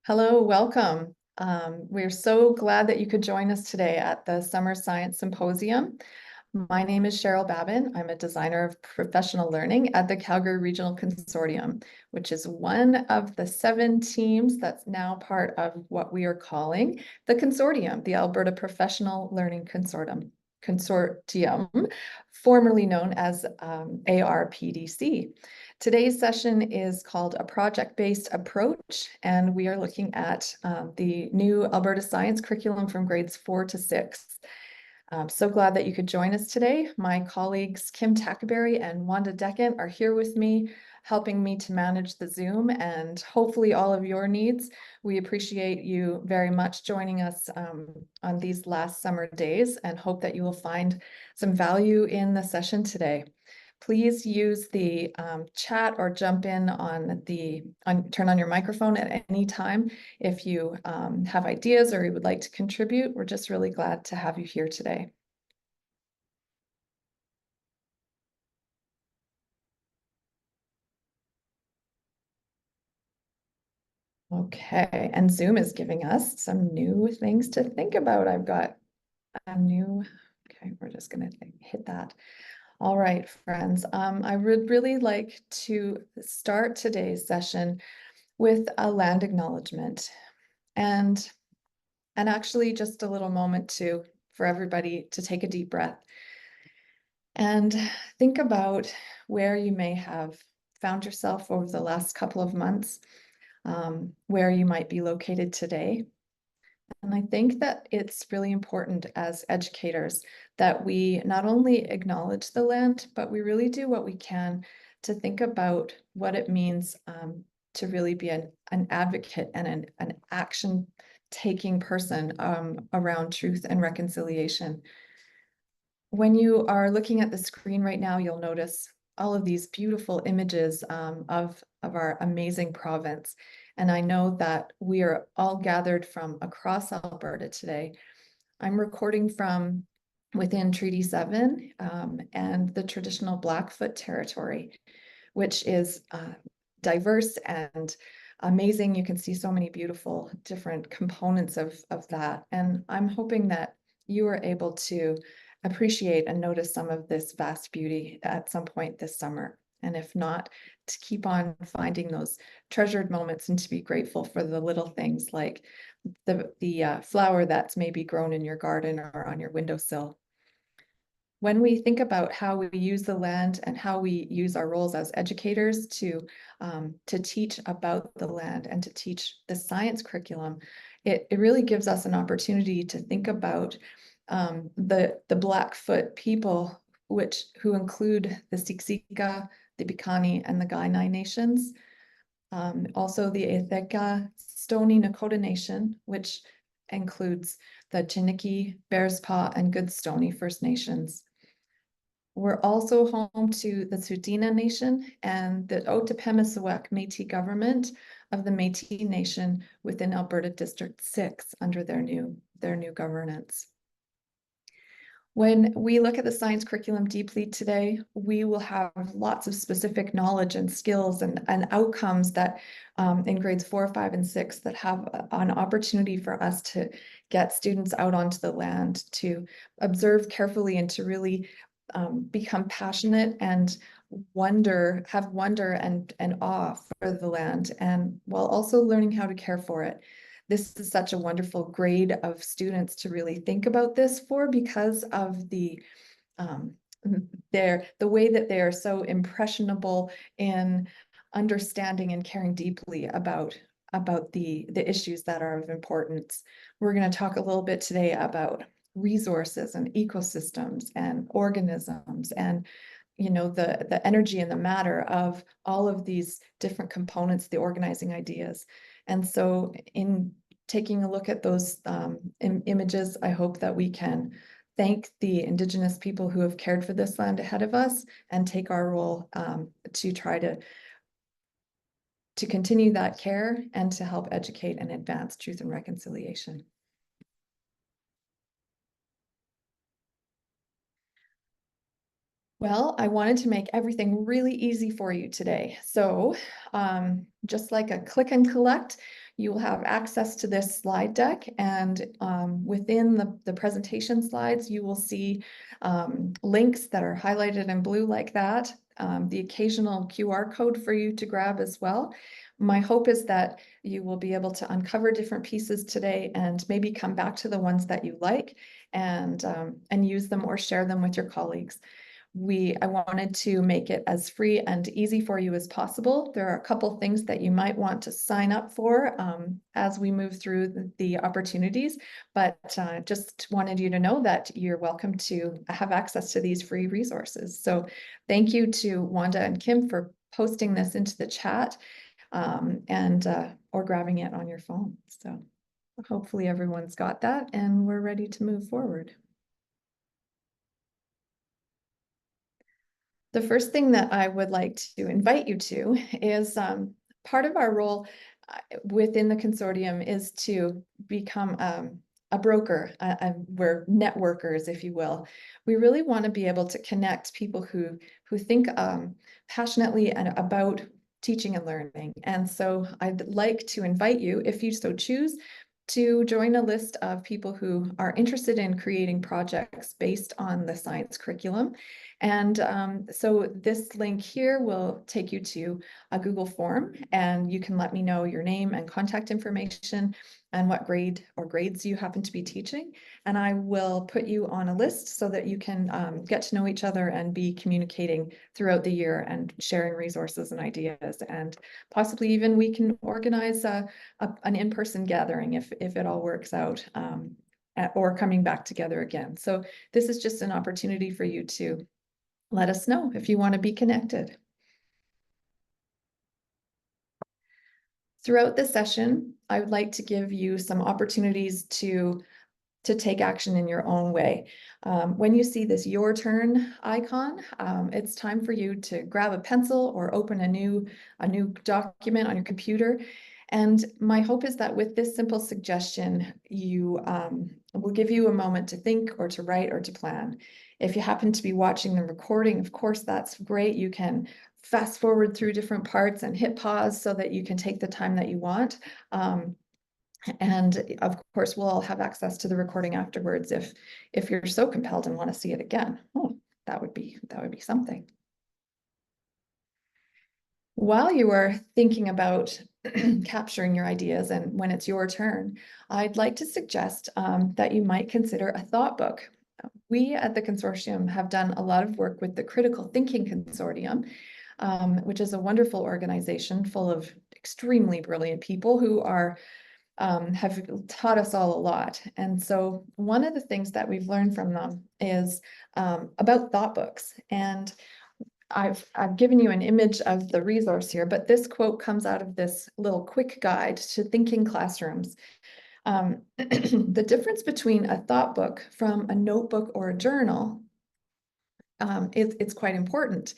Hello, welcome. We're so glad that you could join us today at the Summer Science Symposium. My name is Cheryl Babin. I'm a designer of professional learning at the Calgary Regional Consortium, which is one of the 7 teams that's now part of what we are calling the Consortium, the Alberta Professional Learning Consortium, formerly known as ARPDC. Today's session is called a project-based approach, and we are looking at the new Alberta Science curriculum from grades 4 to 6. I'm so glad that you could join us today. My colleagues Kim Tackaberry and Wanda Deckent are here with me, helping me to manage the Zoom and hopefully all of your needs. We appreciate you very much joining us on these last summer days and hope that you will find some value in the session today. Please use the chat or jump in on turn on your microphone at any time if you have ideas or you would like to contribute. We're just really glad to have you here today. Okay, and Zoom is giving us some new things to think about. I've got a new, okay, we're just gonna hit that. All right, friends, I would really like to start today's session with a land acknowledgement and actually just a little moment for everybody to take a deep breath and think about where you may have found yourself over the last couple of months, where you might be located today. And I think that it's really important as educators that we not only acknowledge the land, but we really do what we can to think about what it means to really be an advocate and an action-taking person around truth and reconciliation. When you are looking at the screen right now, you'll notice all of these beautiful images of our amazing province. And I know that we are all gathered from across Alberta today. I'm recording from within Treaty 7 and the traditional Blackfoot territory, which is diverse and amazing. You can see so many beautiful different components of that. And I'm hoping that you are able to appreciate and notice some of this vast beauty at some point this summer. And if not, to keep on finding those treasured moments and to be grateful for the little things like the flower that's maybe grown in your garden or on your windowsill. When we think about how we use the land and how we use our roles as educators to teach about the land and to teach the science curriculum, it really gives us an opportunity to think about the Blackfoot people, who include the Siksika, the Piikani, and the Kainai nations. Also the Etheka Stoney Nakoda Nation, which includes the Chiniki, Bearspaw, and Goodstoney First Nations. We're also home to the Tsuut'ina Nation and the Otipemisiwak Métis government of the Métis Nation within Alberta District 6 under their new governance. When we look at the science curriculum deeply today, we will have lots of specific knowledge and skills and outcomes that in grades 4, 5, and 6 that have an opportunity for us to get students out onto the land, to observe carefully and to really become passionate and have wonder and awe for the land, and while also learning how to care for it. This is such a wonderful grade of students to really think about this for, because of the way that they are so impressionable in understanding and caring deeply about the issues that are of importance. We're going to talk a little bit today about resources and ecosystems and organisms and the energy and the matter of all of these different components, the organizing ideas. And so in taking a look at those images, I hope that we can thank the Indigenous people who have cared for this land ahead of us and take our role to try to continue that care and to help educate and advance truth and reconciliation. Well, I wanted to make everything really easy for you today. So just like a click and collect, you will have access to this slide deck, and within the presentation slides, you will see links that are highlighted in blue like that, the occasional QR code for you to grab as well. My hope is that you will be able to uncover different pieces today and maybe come back to the ones that you like and use them or share them with your colleagues. I wanted to make it as free and easy for you as possible. There are a couple things that you might want to sign up for as we move through the opportunities, but just wanted you to know that you're welcome to have access to these free resources. So thank you to Wanda and Kim for posting this into the chat or grabbing it on your phone. So hopefully everyone's got that and we're ready to move forward. The first thing that I would like to invite you to is part of our role within the consortium is to become a broker. We're networkers, if you will. We really want to be able to connect people who think passionately and about teaching and learning. And so I'd like to invite you, if you so choose, to join a list of people who are interested in creating projects based on the science curriculum. And so this link here will take you to a Google form, and you can let me know your name and contact information and what grade or grades you happen to be teaching. And I will put you on a list so that you can get to know each other and be communicating throughout the year and sharing resources and ideas. And possibly even we can organize an in-person gathering if it all works out, or coming back together again. So this is just an opportunity for you to let us know if you want to be connected. Throughout this session, I would like to give you some opportunities to take action in your own way. When you see this "Your Turn" icon, it's time for you to grab a pencil or open a new document on your computer. And my hope is that with this simple suggestion, you will give you a moment to think or to write or to plan. If you happen to be watching the recording, of course, that's great. You can fast forward through different parts and hit pause so that you can take the time that you want. And of course, we'll all have access to the recording afterwards if you're so compelled and want to see it again. Oh, that would be something. While you are thinking about capturing your ideas and when it's your turn, I'd like to suggest that you might consider a thought book. We at the consortium have done a lot of work with the Critical Thinking Consortium, which is a wonderful organization full of extremely brilliant people who have taught us all a lot. And so one of the things that we've learned from them is about thought books. And I've given you an image of the resource here, but this quote comes out of this little quick guide to thinking classrooms. The difference between a thought book from a notebook or a journal, it's quite important.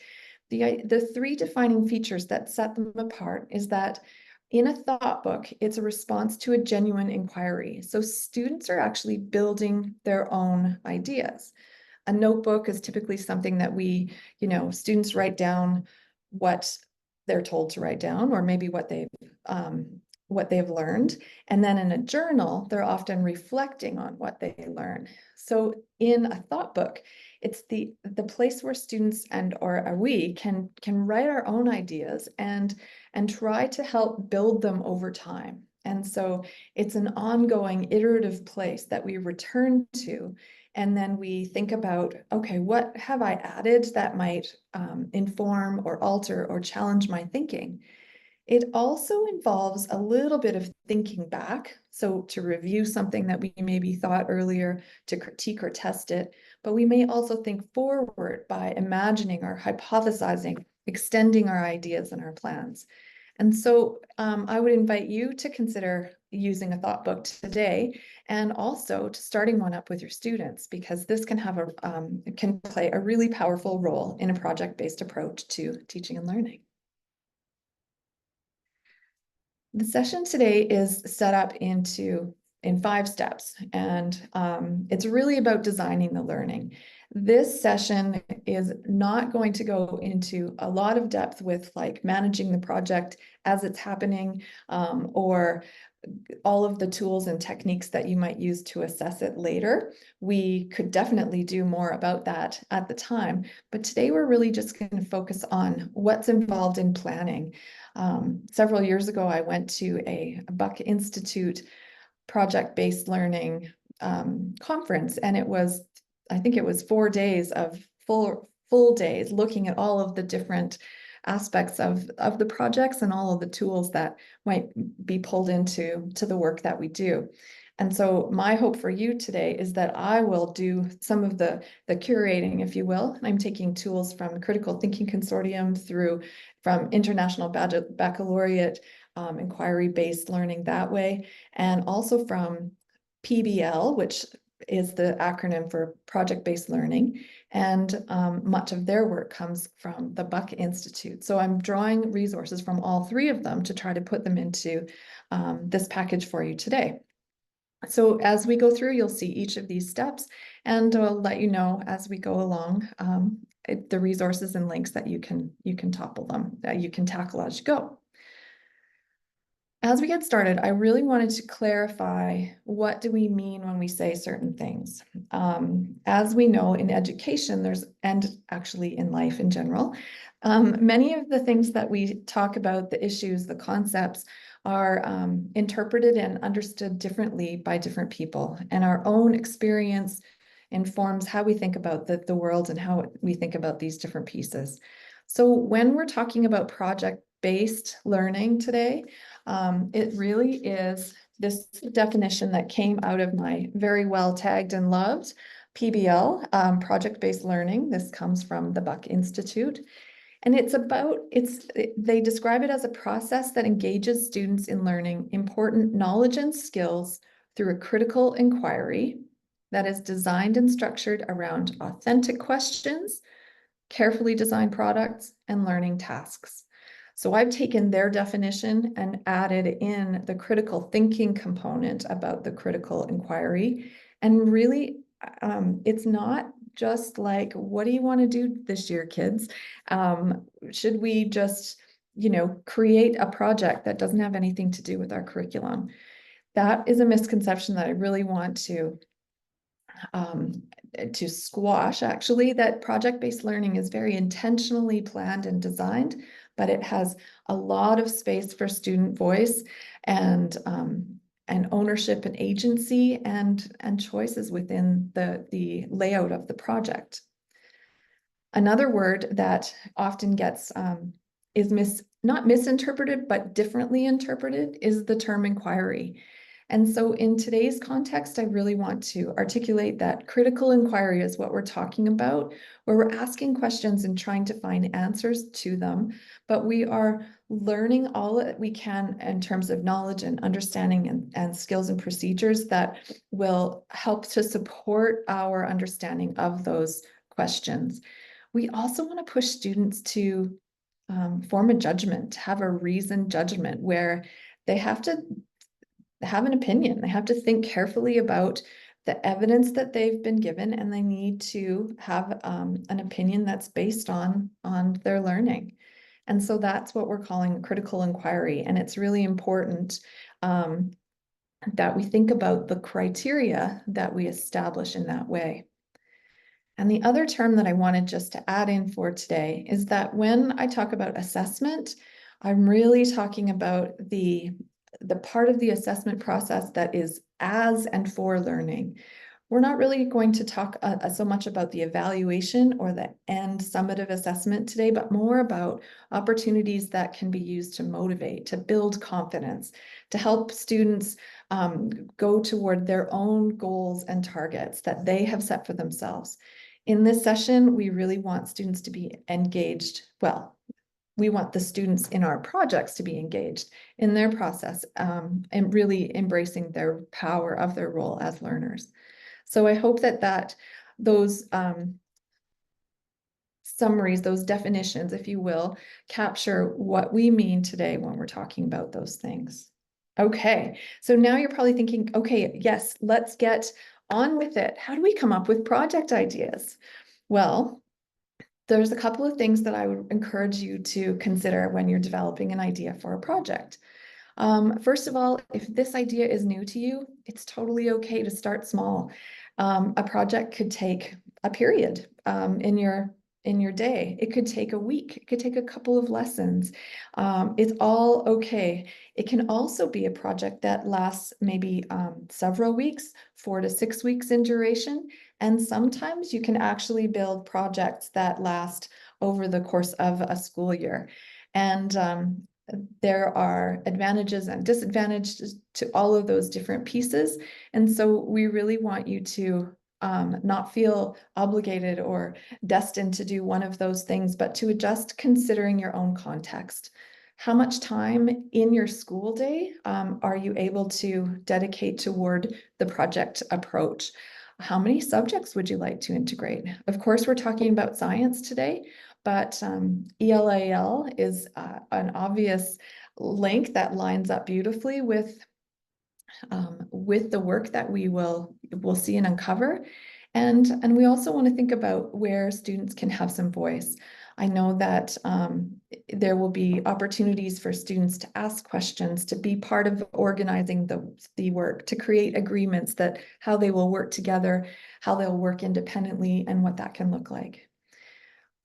The three defining features that set them apart is that in a thought book, it's a response to a genuine inquiry. So students are actually building their own ideas. A notebook is typically something that students write down what they're told to write down, or maybe what they've learned. And then in a journal, they're often reflecting on what they learn. So in a thought book, it's the place where students or we can write our own ideas and try to help build them over time. And so it's an ongoing iterative place that we return to. And then we think about, okay, what have I added that might inform or alter or challenge my thinking? It also involves a little bit of thinking back. So to review something that we maybe thought earlier, to critique or test it, but we may also think forward by imagining or hypothesizing, extending our ideas and our plans. And so I would invite you to consider using a thought book today, and also to starting one up with your students, because this can can play a really powerful role in a project-based approach to teaching and learning. The session today is set up in 5 steps, and it's really about designing the learning. This session is not going to go into a lot of depth with like managing the project as it's happening, or all of the tools and techniques that you might use to assess it later. We could definitely do more about that at the time, but today we're really just going to focus on what's involved in planning. Several years ago, I went to a Buck Institute project-based learning conference, and I think it was 4 days of full days looking at all of the different aspects of the projects and all of the tools that might be pulled into the work that we do. And so my hope for you today is that I will do some of the curating, if you will. I'm taking tools from Critical Thinking Consortium from International Baccalaureate inquiry-based learning that way, and also from PBL, which is the acronym for project-based learning. And much of their work comes from the Buck Institute. So I'm drawing resources from all three of them to try to put them into this package for you today. So as we go through, you'll see each of these steps, and I'll let you know as we go along the resources and links that you can topple them, that you can tackle as you go. As we get started, I really wanted to clarify, what do we mean when we say certain things? As we know in education, and actually in life in general, many of the things that we talk about, the issues, the concepts, are interpreted and understood differently by different people, and our own experience informs how we think about the world and how we think about these different pieces. So when we're talking about project-based learning today, it really is this definition that came out of my very well tagged and loved PBL, project-based learning. This comes from the Buck Institute. And they describe it as a process that engages students in learning important knowledge and skills through a critical inquiry that is designed and structured around authentic questions, carefully designed products, and learning tasks. So I've taken their definition and added in the critical thinking component about the critical inquiry. And really, it's not just like, what do you want to do this year, kids? Should we just, create a project that doesn't have anything to do with our curriculum? That is a misconception that I really want to squash, actually. That project-based learning is very intentionally planned and designed, but it has a lot of space for student voice and ownership and agency and choices within the layout of the project. Another word that often gets is not misinterpreted, but differently interpreted, is the term inquiry. And so in today's context, I really want to articulate that critical inquiry is what we're talking about, where we're asking questions and trying to find answers to them, but we are learning all that we can in terms of knowledge and understanding and skills and procedures that will help to support our understanding of those questions. We also want to push students to form a judgment, have a reasoned judgment where they have to have an opinion. They have to think carefully about the evidence that they've been given, and they need to have an opinion that's based on their learning. And so that's what we're calling critical inquiry. And it's really important that we think about the criteria that we establish in that way. And the other term that I wanted just to add in for today is that when I talk about assessment, I'm really talking about the part of the assessment process that is as and for learning. We're not really going to talk so much about the evaluation or the end summative assessment today, but more about opportunities that can be used to motivate, to build confidence, to help students go toward their own goals and targets that they have set for themselves. In this session, we really want students to be engaged. Well, we want the students in our projects to be engaged in their process and really embracing their power of their role as learners. So I hope that those summaries, those definitions, if you will, capture what we mean today when we're talking about those things. Okay, so now you're probably thinking, okay, yes, let's get on with it. How do we come up with project ideas? Well, there's a couple of things that I would encourage you to consider when you're developing an idea for a project. First of all, if this idea is new to you, it's totally okay to start small. A project could take a period in your day. It could take a week. It could take a couple of lessons. It's all okay. It can also be a project that lasts maybe several weeks, 4 to 6 weeks in duration. And sometimes you can actually build projects that last over the course of a school year. And there are advantages and disadvantages to all of those different pieces. And so we really want you to not feel obligated or destined to do one of those things, but to adjust considering your own context. How much time in your school day are you able to dedicate toward the project approach? How many subjects would you like to integrate? Of course, we're talking about science today, but ELAL is an obvious link that lines up beautifully with the work that we'll see and uncover. And we also want to think about where students can have some voice. I know that there will be opportunities for students to ask questions, to be part of organizing the work, to create agreements that how they will work together, how they'll work independently, and what that can look like.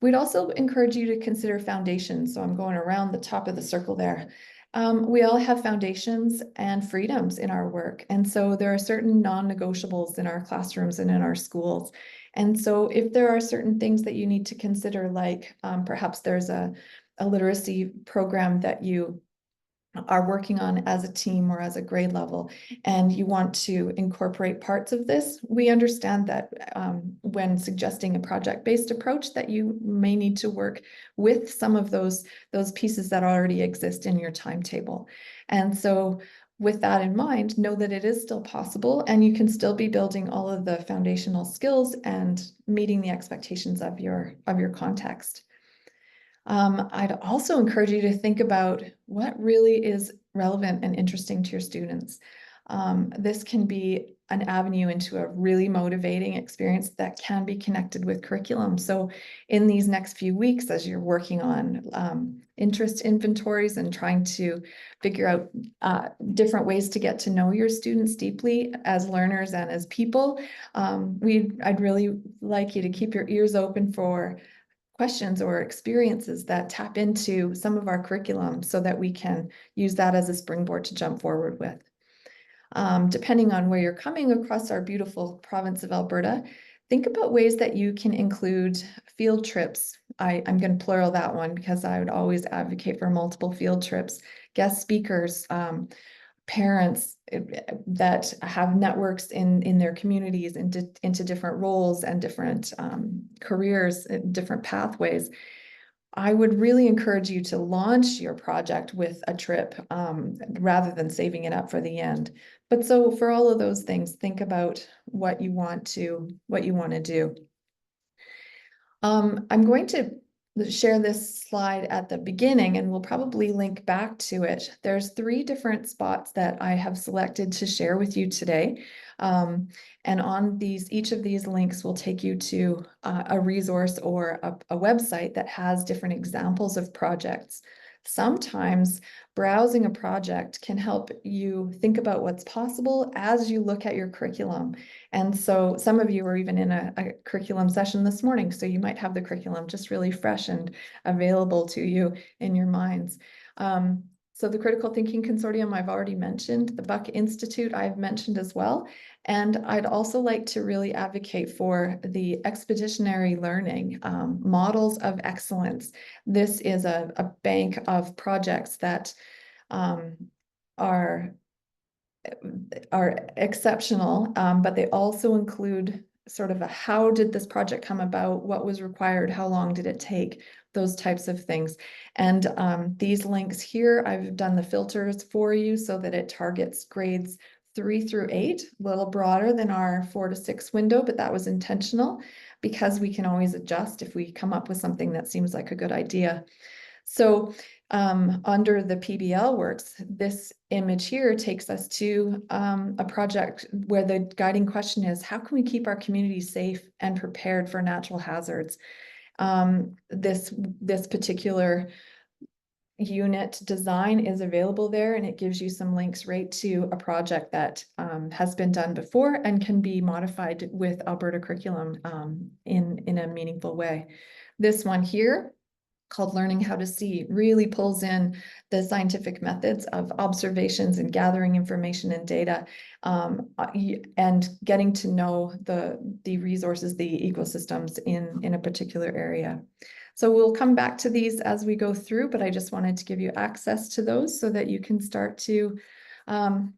We'd also encourage you to consider foundations. So I'm going around the top of the circle there. We all have foundations and freedoms in our work. And so there are certain non-negotiables in our classrooms and in our schools. And so if there are certain things that you need to consider, like perhaps there's a literacy program that you are working on as a team or as a grade level, and you want to incorporate parts of this, we understand that when suggesting a project-based approach that you may need to work with some of those pieces that already exist in your timetable. And so with that in mind, know that it is still possible and you can still be building all of the foundational skills and meeting the expectations of your context. I'd also encourage you to think about what really is relevant and interesting to your students. This can be an avenue into a really motivating experience that can be connected with curriculum. So in these next few weeks, as you're working on interest inventories and trying to figure out different ways to get to know your students deeply as learners and as people, I'd really like you to keep your ears open for questions or experiences that tap into some of our curriculum so that we can use that as a springboard to jump forward with. Depending on where you're coming across our beautiful province of Alberta, think about ways that you can include field trips. I'm going to plural that one because I would always advocate for multiple field trips, guest speakers, parents that have networks in their communities into different roles and different careers, different pathways. I would really encourage you to launch your project with a trip rather than saving it up for the end. But so for all of those things, think about what you want to do. I'm going to share this slide at the beginning and we'll probably link back to it. There's 3 different spots that I have selected to share with you today. And on each of these links will take you to a resource or a website that has different examples of projects. Sometimes browsing a project can help you think about what's possible as you look at your curriculum. And so some of you are even in a curriculum session this morning, so you might have the curriculum just really fresh and available to you in your minds. So the Critical Thinking Consortium I've already mentioned, the Buck Institute I've mentioned as well. And I'd also like to really advocate for the expeditionary learning, models of excellence. This is a bank of projects that are exceptional, but they also include sort of a how did this project come about, what was required, how long did it take, those types of things. And these links here, I've done the filters for you so that it targets grades 3 through 8, a little broader than our 4 to 6 window, but that was intentional because we can always adjust if we come up with something that seems like a good idea. So under the PBL works, this image here takes us to a project where the guiding question is, how can we keep our communities safe and prepared for natural hazards? This particular unit design is available there, and it gives you some links right to a project that has been done before and can be modified with Alberta curriculum in a meaningful way. This one here, called Learning How to See, really pulls in the scientific methods of observations and gathering information and data, and getting to know the resources, the ecosystems in a particular area. So we'll come back to these as we go through, but I just wanted to give you access to those so that you can start to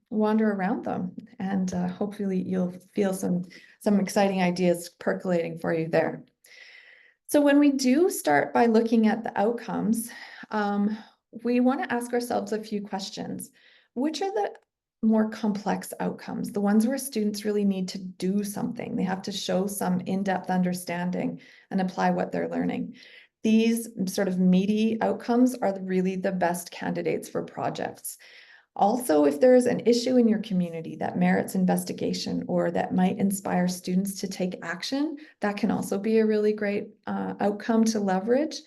wander around them, and hopefully you'll feel some exciting ideas percolating for you there. So when we do start by looking at the outcomes, we want to ask ourselves a few questions. Which are the more complex outcomes, the ones where students really need to do something? They have to show some in-depth understanding and apply what they're learning. These sort of meaty outcomes are really the best candidates for projects. Also, if there's an issue in your community that merits investigation or that might inspire students to take action, that can also be a really great outcome to leverage.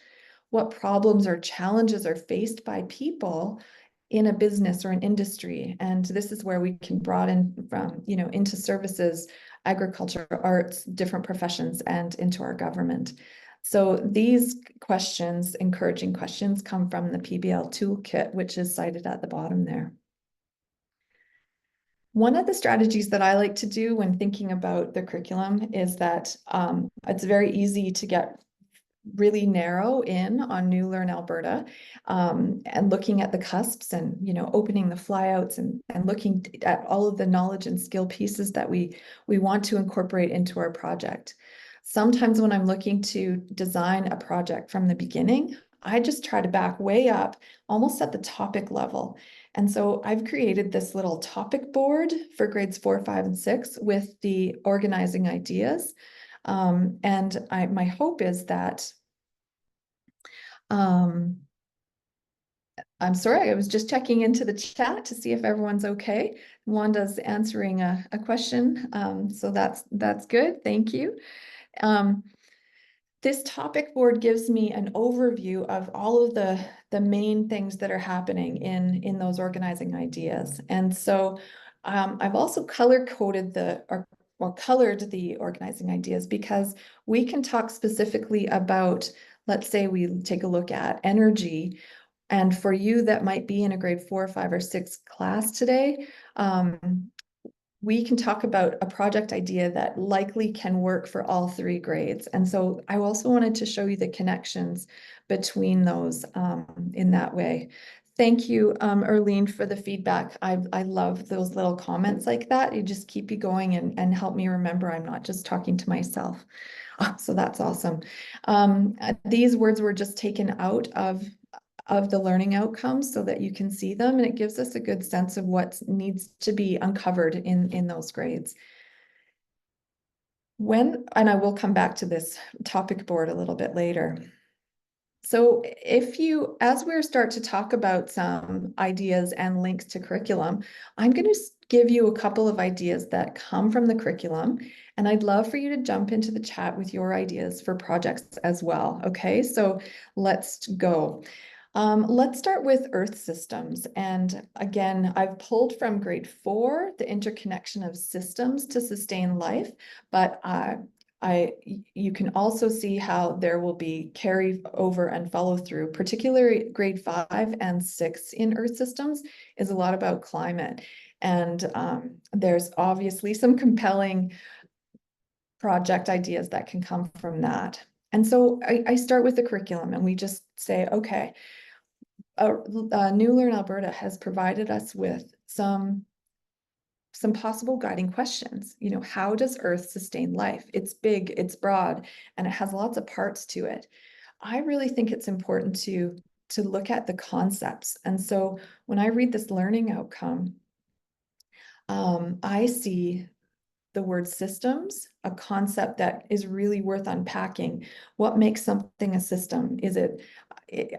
What problems or challenges are faced by people in a business or an industry? And this is where we can broaden from, into services, agriculture, arts, different professions, and into our government. So these questions, encouraging questions, come from the PBL toolkit, which is cited at the bottom there. One of the strategies that I like to do when thinking about the curriculum is that it's very easy to get really narrow in on New Learn Alberta, and looking at the cusps and opening the flyouts and looking at all of the knowledge and skill pieces that we want to incorporate into our project. Sometimes when I'm looking to design a project from the beginning, I just try to back way up, almost at the topic level. And so I've created this little topic board for grades 4, 5, and 6 with the organizing ideas. And my hope is that, I'm sorry, I was just checking into the chat to see if everyone's okay. Wanda's answering a question, so that's good. Thank you. This topic board gives me an overview of all of the main things that are happening in those organizing ideas. And so I've also color-coded or colored the organizing ideas, because we can talk specifically about, let's say we take a look at energy. And for you that might be in a grade 4, 5, or 6 class today, we can talk about a project idea that likely can work for all 3 grades. And so I also wanted to show you the connections between those in that way. Thank you, Erlene, for the feedback. I love those little comments like that. You just keep you going and help me remember I'm not just talking to myself. So that's awesome. These words were just taken out of the learning outcomes so that you can see them, and it gives us a good sense of what needs to be uncovered in those grades. And I will come back to this topic board a little bit later. So as we start to talk about some ideas and links to curriculum, I'm going to give you a couple of ideas that come from the curriculum, and I'd love for you to jump into the chat with your ideas for projects as well. Okay, so let's go. Let's start with Earth systems. And again, I've pulled from grade 4, the interconnection of systems to sustain life, but you can also see how there will be carry over and follow through. Particularly grade 5 and 6 in Earth systems is a lot about climate. And there's obviously some compelling project ideas that can come from that. And so I start with the curriculum, and we just say, okay, New Learn Alberta has provided us with some possible guiding questions. How does Earth sustain life? It's big, it's broad, and it has lots of parts to it. I really think it's important to look at the concepts. And so when I read this learning outcome, I see the word systems, a concept that is really worth unpacking. What makes something a system?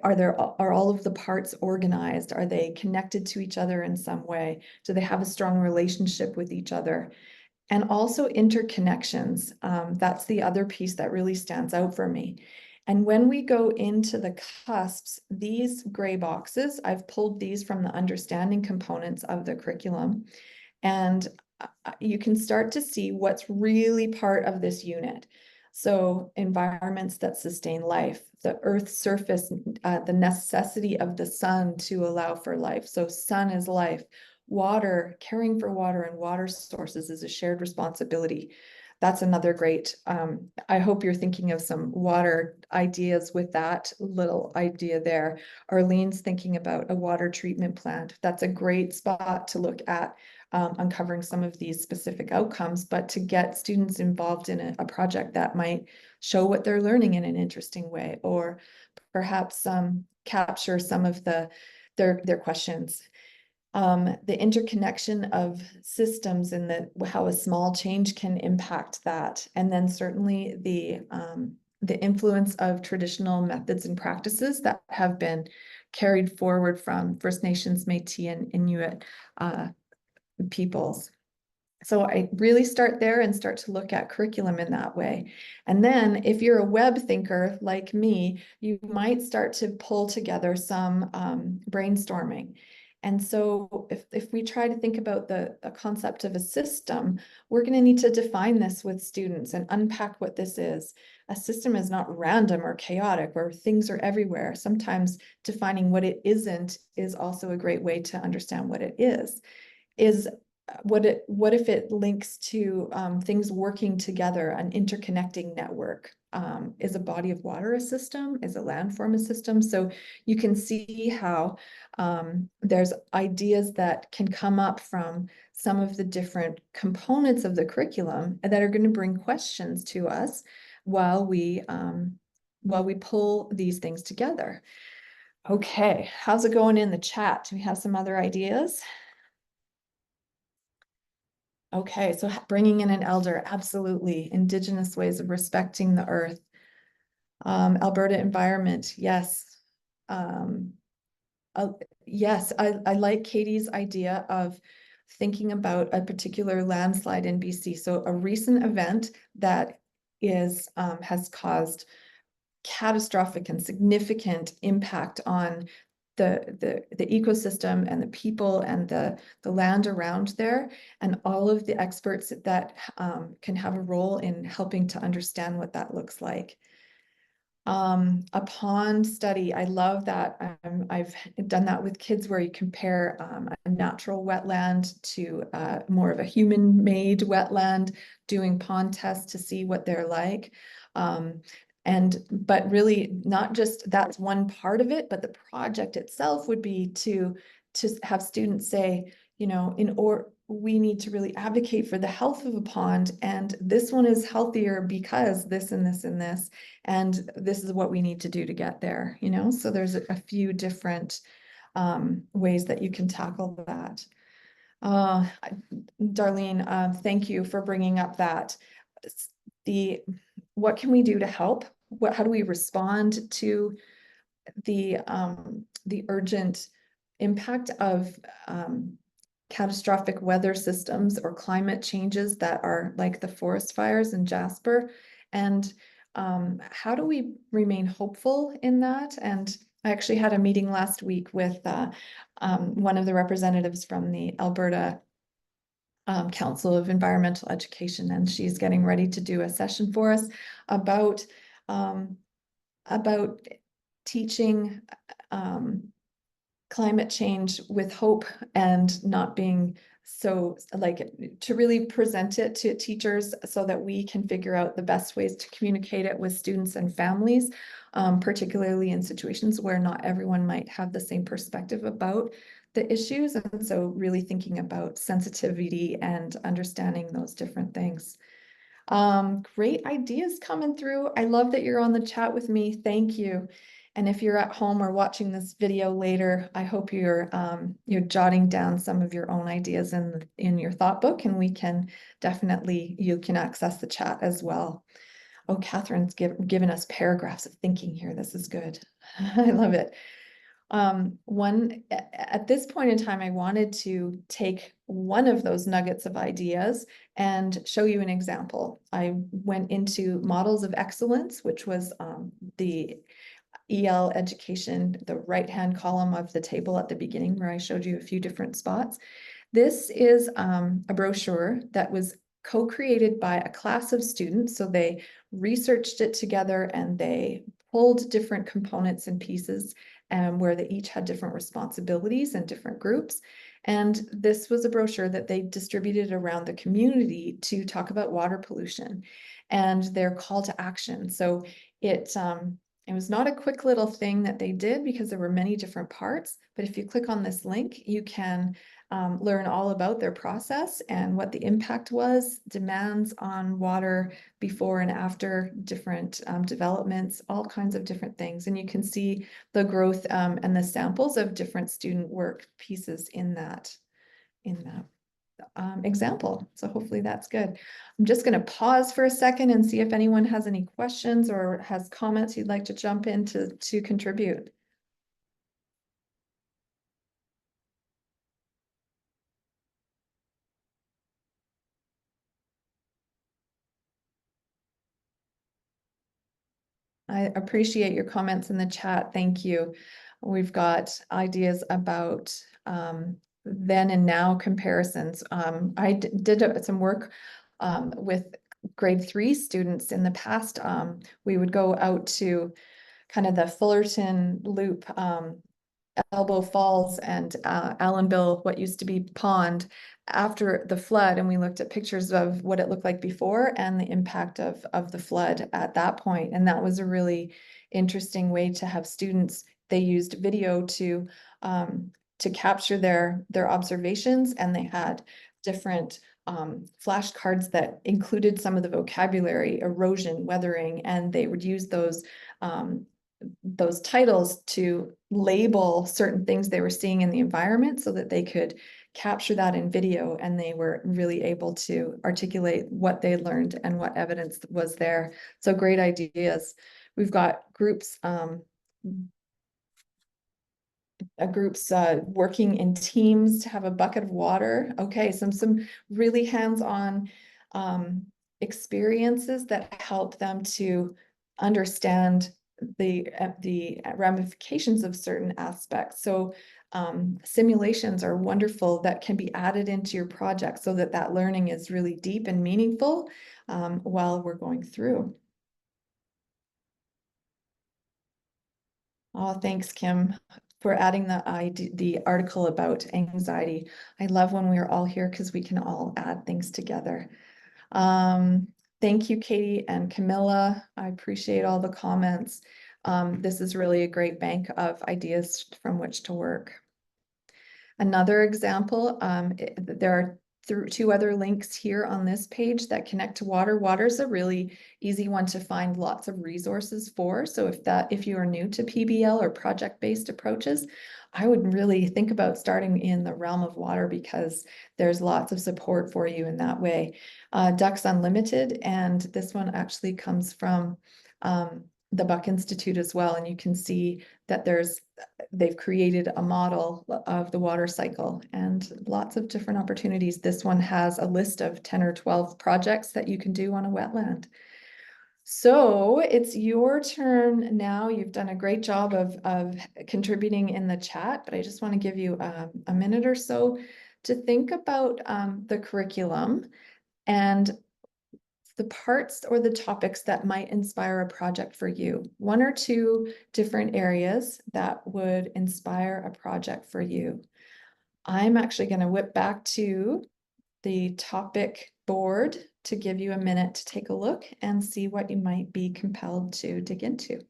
Are all of the parts organized? Are they connected to each other in some way? Do they have a strong relationship with each other? And also interconnections. That's the other piece that really stands out for me. And when we go into the cusps, these gray boxes, I've pulled these from the understanding components of the curriculum. And you can start to see what's really part of this unit. So environments that sustain life, the earth's surface, the necessity of the sun to allow for life. So sun is life. Water, caring for water and water sources is a shared responsibility. That's another great, I hope you're thinking of some water ideas with that little idea there. Arlene's thinking about a water treatment plant. That's a great spot to look at, uncovering some of these specific outcomes, but to get students involved in a project that might show what they're learning in an interesting way, or perhaps capture some of their questions. The interconnection of systems and how a small change can impact that. And then certainly the influence of traditional methods and practices that have been carried forward from First Nations, Métis, and Inuit peoples. So I really start there and start to look at curriculum in that way. And then if you're a web thinker like me, you might start to pull together some brainstorming. And so if we try to think about the concept of a system, we're going to need to define this with students and unpack what this is. A system is not random or chaotic or things are everywhere. Sometimes defining what it isn't is also a great way to understand what it is. What if it links to things working together, an interconnecting network? Is a body of water a system? Is a landform a system? So you can see how there's ideas that can come up from some of the different components of the curriculum that are going to bring questions to us while we pull these things together. Okay, how's it going in the chat? Do we have some other ideas? Okay, so bringing in an elder, absolutely. Indigenous ways of respecting the earth. Alberta environment, yes. Um, yes, I like Katie's idea of thinking about a particular landslide in BC. So a recent event that has caused catastrophic and significant impact on the ecosystem and the people and the land around there, and all of the experts that can have a role in helping to understand what that looks like. A pond study, I love that. I've done that with kids where you compare a natural wetland to more of a human-made wetland, doing pond tests to see what they're like. But really not just that's one part of it, but the project itself would be to have students say, you know, we need to really advocate for the health of a pond, and this one is healthier because this and this and this, and this is what we need to do to get there, you know? So there's a few different ways that you can tackle that. Darlene, thank you for bringing up that. What can we do to help? How do we respond to the urgent impact of catastrophic weather systems or climate changes that are like the forest fires in Jasper? And how do we remain hopeful in that? And I actually had a meeting last week with one of the representatives from the Alberta Council of Environmental Education, and she's getting ready to do a session for us about teaching climate change with hope and not being so like to really present it to teachers so that we can figure out the best ways to communicate it with students and families, particularly in situations where not everyone might have the same perspective about the issues. And so really thinking about sensitivity and understanding those different things. Great ideas coming through. I love that you're on the chat with me. Thank you. And if you're at home or watching this video later, I hope you're jotting down some of your own ideas in your thought book, and you can access the chat as well. Oh, Catherine's given us paragraphs of thinking here. This is good. I love it. At this point in time, I wanted to take one of those nuggets of ideas and show you an example. I went into models of excellence, which was the EL education, the right-hand column of the table at the beginning where I showed you a few different spots. This is a brochure that was co-created by a class of students. So they researched it together and they pulled different components and pieces where they each had different responsibilities and different groups. And this was a brochure that they distributed around the community to talk about water pollution and their call to action. So it was not a quick little thing that they did because there were many different parts, but if you click on this link, you can learn all about their process and what the impact was, demands on water before and after different developments, all kinds of different things. And you can see the growth and the samples of different student work pieces in that example. So hopefully that's good. I'm just going to pause for a second and see if anyone has any questions or has comments you'd like to jump in to contribute. I appreciate your comments in the chat. Thank you. We've got ideas about then and now comparisons. I did some work with grade 3 students in the past. We would go out to kind of the Fullerton Loop, Elbow Falls and Allenville, what used to be Pond, after the flood, and we looked at pictures of what it looked like before and the impact of the flood at that point. And that was a really interesting way to have students. They used video to capture their observations, and they had different flashcards that included some of the vocabulary, erosion, weathering, and they would use those titles to label certain things they were seeing in the environment so that they could capture that in video, and they were really able to articulate what they learned and what evidence was there. So great ideas. We've got groups working in teams to have a bucket of water. Okay, some really hands-on experiences that help them to understand the ramifications of certain aspects. So simulations are wonderful that can be added into your project so that that learning is really deep and meaningful while we're going through. Oh, thanks, Kim, for adding the article about anxiety. I love when we're all here because we can all add things together. Thank you, Katie and Camilla. I appreciate all the comments. This is really a great bank of ideas from which to work. Another example, there are two other links here on this page that connect to water. Water is a really easy one to find lots of resources for. So if you are new to PBL or project-based approaches, I would really think about starting in the realm of water because there's lots of support for you in that way. Ducks Unlimited, and this one actually comes from the Buck Institute as well. And you can see that they've created a model of the water cycle and lots of different opportunities. This one has a list of 10 or 12 projects that you can do on a wetland. So it's your turn now. You've done a great job of contributing in the chat, but I just want to give you a minute or so to think about the curriculum and the parts or the topics that might inspire a project for you. One or two different areas that would inspire a project for you. I'm actually going to whip back to the topic board to give you a minute to take a look and see what you might be compelled to dig into.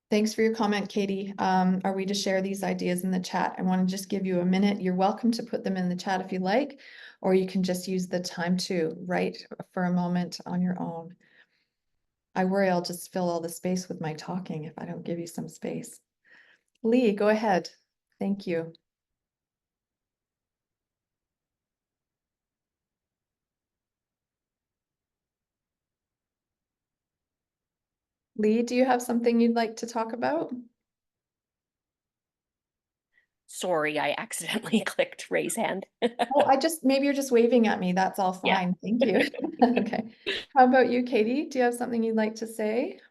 Thanks for your comment, Katie. Are we to share these ideas in the chat? I want to just give you a minute. You're welcome to put them in the chat if you like, or you can just use the time to write for a moment on your own. I worry I'll just fill all the space with my talking if I don't give you some space. Lee, go ahead. Thank you. Lee, do you have something you'd like to talk about? Sorry, I accidentally clicked raise hand. Oh, maybe you're just waving at me. That's all Yeah. fine. Thank you. Okay. How about you, Katie? Do you have something you'd like to say?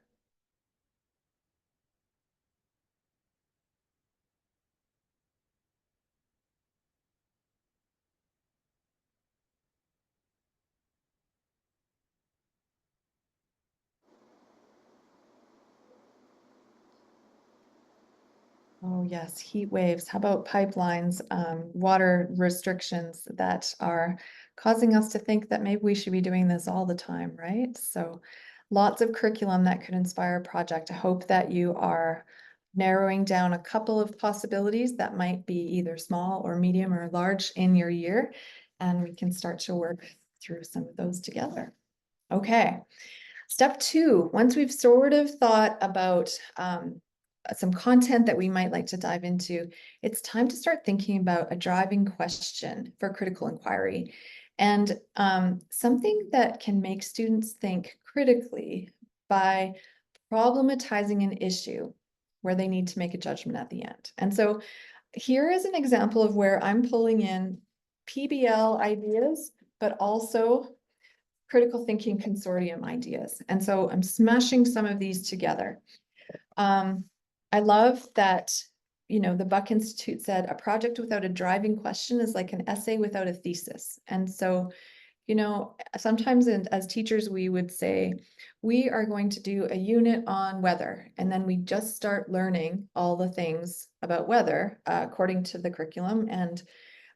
Oh, yes, heat waves. How about pipelines, water restrictions that are causing us to think that maybe we should be doing this all the time, right? So lots of curriculum that could inspire a project. I hope that you are narrowing down a couple of possibilities that might be either small or medium or large in your year, and we can start to work through some of those together. Okay. Step two, once we've sort of thought about some content that we might like to dive into, it's time to start thinking about a driving question for critical inquiry and something that can make students think critically by problematizing an issue where they need to make a judgment at the end. And so here is an example of where I'm pulling in PBL ideas, but also critical thinking consortium ideas. And so I'm smashing some of these together. I love that, the Buck Institute said a project without a driving question is like an essay without a thesis. And so, sometimes as teachers, we would say, we are going to do a unit on weather. And then we just start learning all the things about weather according to the curriculum.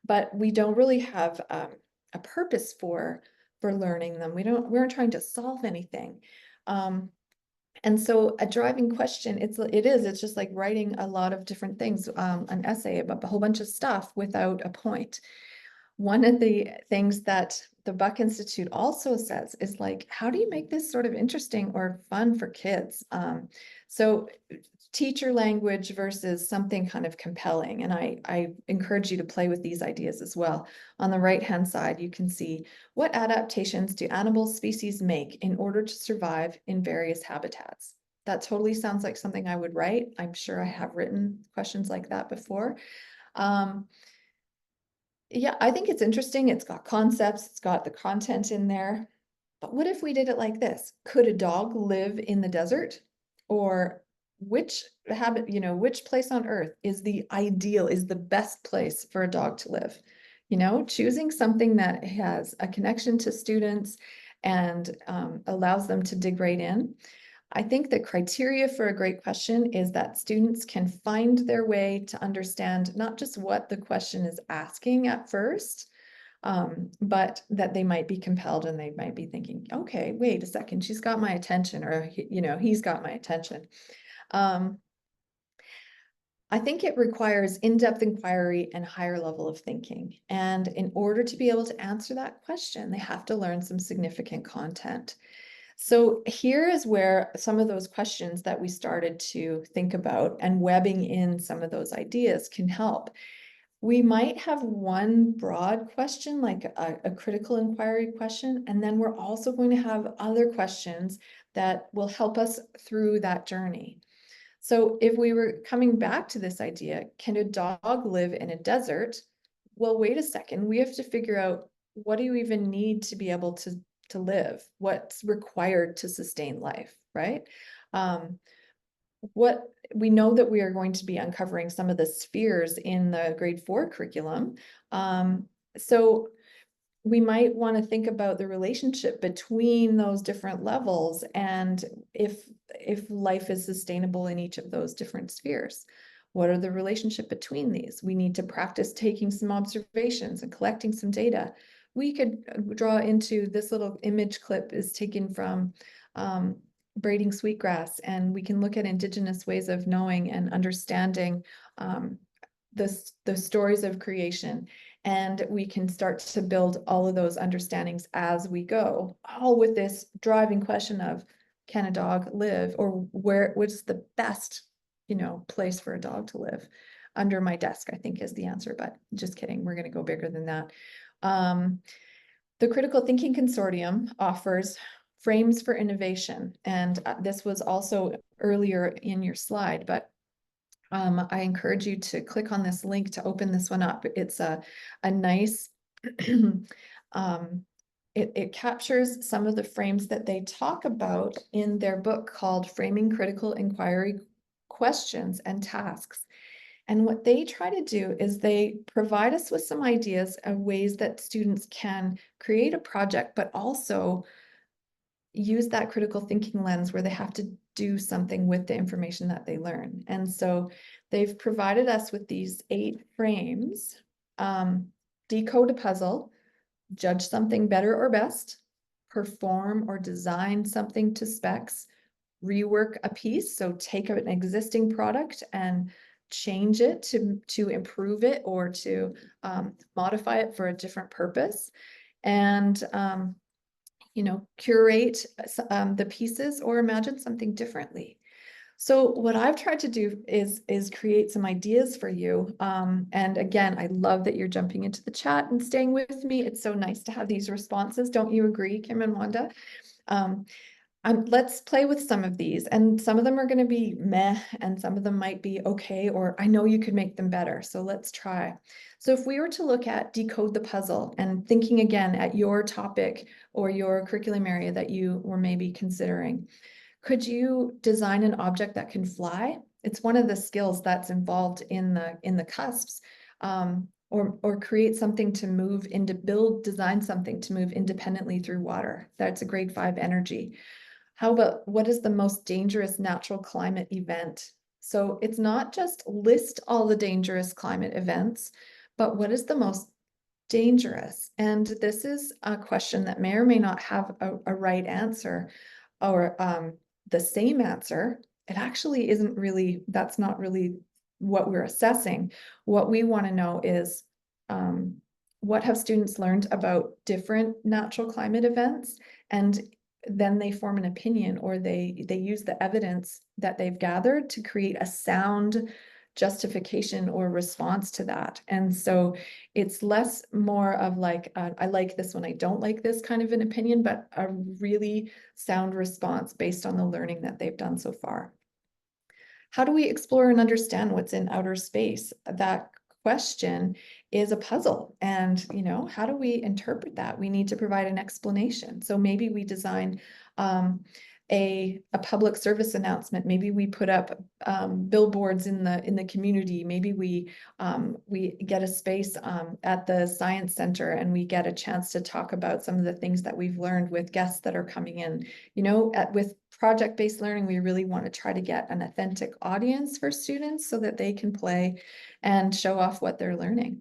But we don't really have a purpose for learning them. We aren't trying to solve anything. And so a driving question, it's just like writing a lot of different things, an essay about a whole bunch of stuff without a point. One of the things that the Buck Institute also says is like, how do you make this sort of interesting or fun for kids? So teacher language versus something kind of compelling. And I encourage you to play with these ideas as well. On the right-hand side, you can see what adaptations do animal species make in order to survive in various habitats? That totally sounds like something I would write. I'm sure I have written questions like that before. Yeah, I think it's interesting. It's got concepts, it's got the content in there. But what if we did it like this? Could a dog live in the desert? Or which place on earth is the ideal, is the best place for a dog to live? Choosing something that has a connection to students and allows them to dig right in. I think the criteria for a great question is that students can find their way to understand not just what the question is asking at first, but that they might be compelled and they might be thinking, okay, wait a second, she's got my attention, or he's got my attention. I think it requires in-depth inquiry and higher level of thinking. And in order to be able to answer that question, they have to learn some significant content. So here is where some of those questions that we started to think about and webbing in some of those ideas can help. We might have one broad question, like a critical inquiry question, and then we're also going to have other questions that will help us through that journey. So if we were coming back to this idea, can a dog live in a desert? Well, wait a second, we have to figure out, what do you even need to be able to live? What's required to sustain life, right? What we know that we are going to be uncovering some of the spheres in the grade 4 curriculum. So we might want to think about the relationship between those different levels and if life is sustainable in each of those different spheres. What are the relationship between these? We need to practice taking some observations and collecting some data. We could draw into this little image clip is taken from braiding sweetgrass, and we can look at Indigenous ways of knowing and understanding um, the stories of creation. And we can start to build all of those understandings as we go, all with this driving question of, can a dog live, or what's the best, place for a dog to live? Under my desk, I think, is the answer, but just kidding. We're going to go bigger than that. The Critical Thinking Consortium offers frames for innovation. And this was also earlier in your slide, but I encourage you to click on this link to open this one up. It's a nice, it captures some of the frames that they talk about in their book called Framing Critical Inquiry Questions and Tasks. And what they try to do is they provide us with some ideas of ways that students can create a project, but also use that critical thinking lens where they have to do something with the information that they learn. And so they've provided us with these 8 frames. Decode a puzzle, judge something better or best, perform or design something to specs, rework a piece, so take an existing product and change it to improve it or to modify it for a different purpose, and curate the pieces or imagine something differently. So what I've tried to do is create some ideas for you. And again, I love that you're jumping into the chat and staying with me. It's so nice to have these responses. Don't you agree, Kim and Wanda? Um, let's play with some of these, and some of them are going to be meh, and some of them might be okay, or I know you could make them better. So let's try. So if we were to look at decode the puzzle and thinking again at your topic or your curriculum area that you were maybe considering, could you design an object that can fly? It's one of the skills that's involved in the cusps. Or create something to move into design something to move independently through water. That's a grade 5 energy. How about what is the most dangerous natural climate event? So it's not just list all the dangerous climate events, but what is the most dangerous? And this is a question that may or may not have a right answer or the same answer. It actually isn't really, that's not really what we're assessing. What we want to know is what have students learned about different natural climate events, and then they form an opinion, or they use the evidence that they've gathered to create a sound justification or response to that. And so it's less more of like, I like this one, I don't like this kind of an opinion, but a really sound response based on the learning that they've done so far. How do we explore and understand what's in outer space? That question is a puzzle. And, how do we interpret that? We need to provide an explanation. So maybe we design a public service announcement. Maybe we put up billboards in the community. Maybe we get a space at the science center, and we get a chance to talk about some of the things that we've learned with guests that are coming in. With project-based learning, we really want to try to get an authentic audience for students so that they can play and show off what they're learning.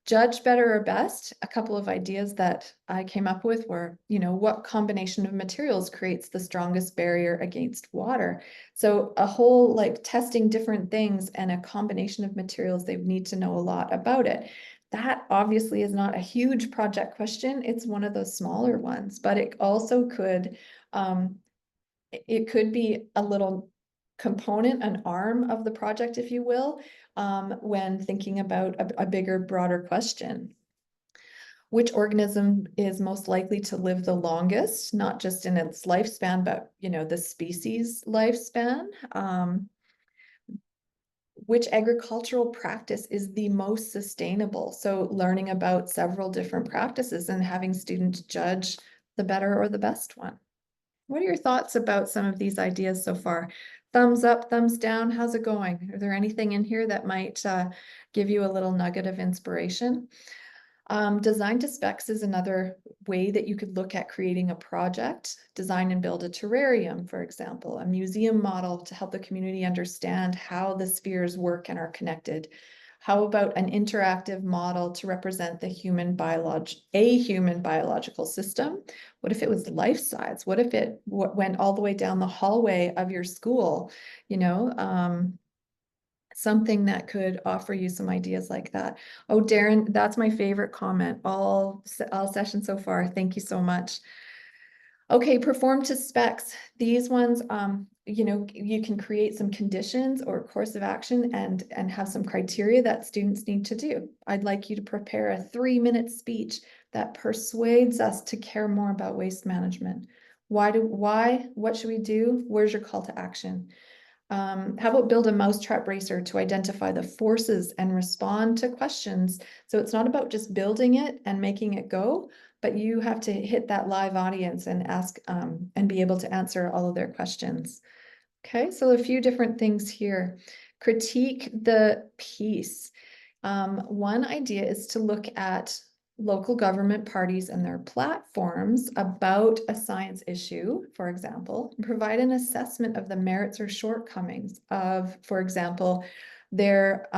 Judge better or best, a couple of ideas that I came up with were, what combination of materials creates the strongest barrier against water? So a whole like testing different things and a combination of materials, they need to know a lot about it. That obviously is not a huge project question. It's one of those smaller ones, but it also could, it could be a little component, an arm of the project, if you will, when thinking about a bigger, broader question. Which organism is most likely to live the longest, not just in its lifespan, but the species lifespan? Which agricultural practice is the most sustainable? So learning about several different practices and having students judge the better or the best one. What are your thoughts about some of these ideas so far? Thumbs up, thumbs down, how's it going? Are there anything in here that might give you a little nugget of inspiration? Design to specs is another way that you could look at creating a project. Design and build a terrarium, for example, a museum model to help the community understand how the spheres work and are connected. How about an interactive model to represent the a human biological system? What if it was life size? What if it went all the way down the hallway of your school? You know, something that could offer you some ideas like that. Oh, Darren, that's my favorite comment all session so far. Thank you so much. Okay, perform to specs. These ones, you know, you can create some conditions or course of action and have some criteria that students need to do. I'd like you to prepare a 3-minute speech that persuades us to care more about waste management. Why? What should we do? Where's your call to action? How about build a mousetrap racer to identify the forces and respond to questions? So it's not about just building it and making it go, but you have to hit that live audience and ask and be able to answer all of their questions. Okay, so a few different things here. Critique the piece. One idea is to look at local government parties and their platforms about a science issue, for example, and provide an assessment of the merits or shortcomings of, for example, their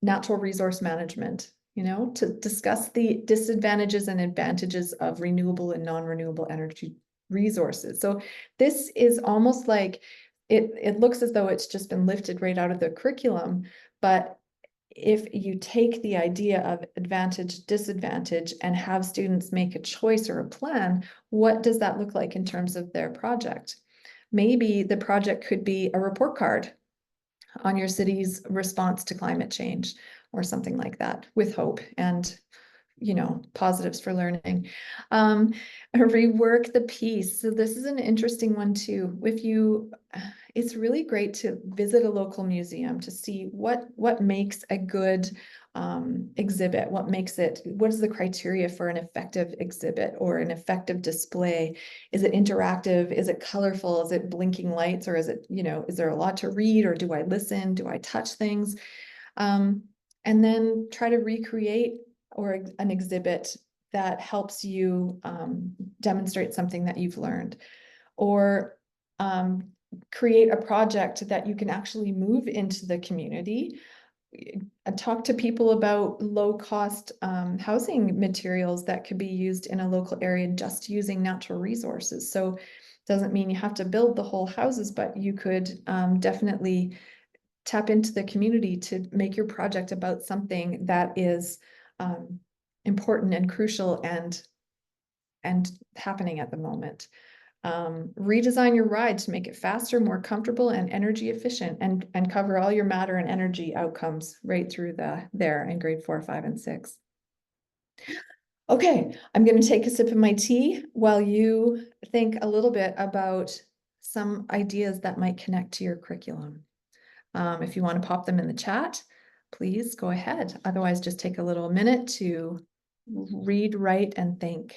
natural resource management, you know, to discuss the disadvantages and advantages of renewable and non-renewable energy resources. So this is almost like it looks as though it's just been lifted right out of the curriculum, but if you take the idea of advantage, disadvantage, and have students make a choice or a plan, what does that look like in terms of their project? Maybe the project could be a report card on your city's response to climate change or something like that with hope and, you know, positives for learning. Rework the piece. So this is an interesting one too. It's really great to visit a local museum to see what makes a good exhibit, what is the criteria for an effective exhibit or an effective display? Is it interactive? Is it colorful? Is it blinking lights? Or is it, you know, is there a lot to read, or do I listen? Do I touch things? And then try to recreate or an exhibit that helps you demonstrate something that you've learned, or create a project that you can actually move into the community. Talk to people about low-cost housing materials that could be used in a local area just using natural resources. So doesn't mean you have to build the whole houses, but you could definitely tap into the community to make your project about something that is important and crucial and happening at the moment. Redesign your ride to make it faster, more comfortable, and energy efficient, and cover all your matter and energy outcomes right through there in grade 4, 5, and 6. Okay, I'm going to take a sip of my tea while you think a little bit about some ideas that might connect to your curriculum. If you want to pop them in the chat, please go ahead. Otherwise, just take a little minute to read, write, and think.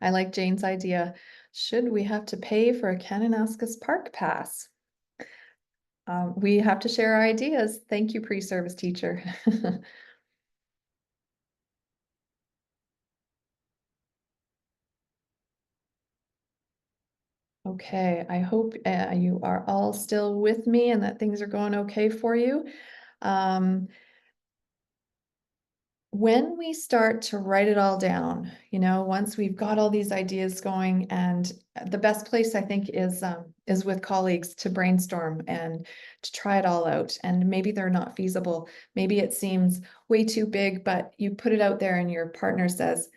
I like Jane's idea. Should we have to pay for a Kananaskis Park pass? We have to share our ideas. Thank you, pre-service teacher. Okay, I hope you are all still with me and that things are going okay for you. When we start to write it all down, you know, once we've got all these ideas going, and the best place I think is with colleagues to brainstorm and to try it all out. And maybe they're not feasible. Maybe it seems way too big, but you put it out there and your partner says,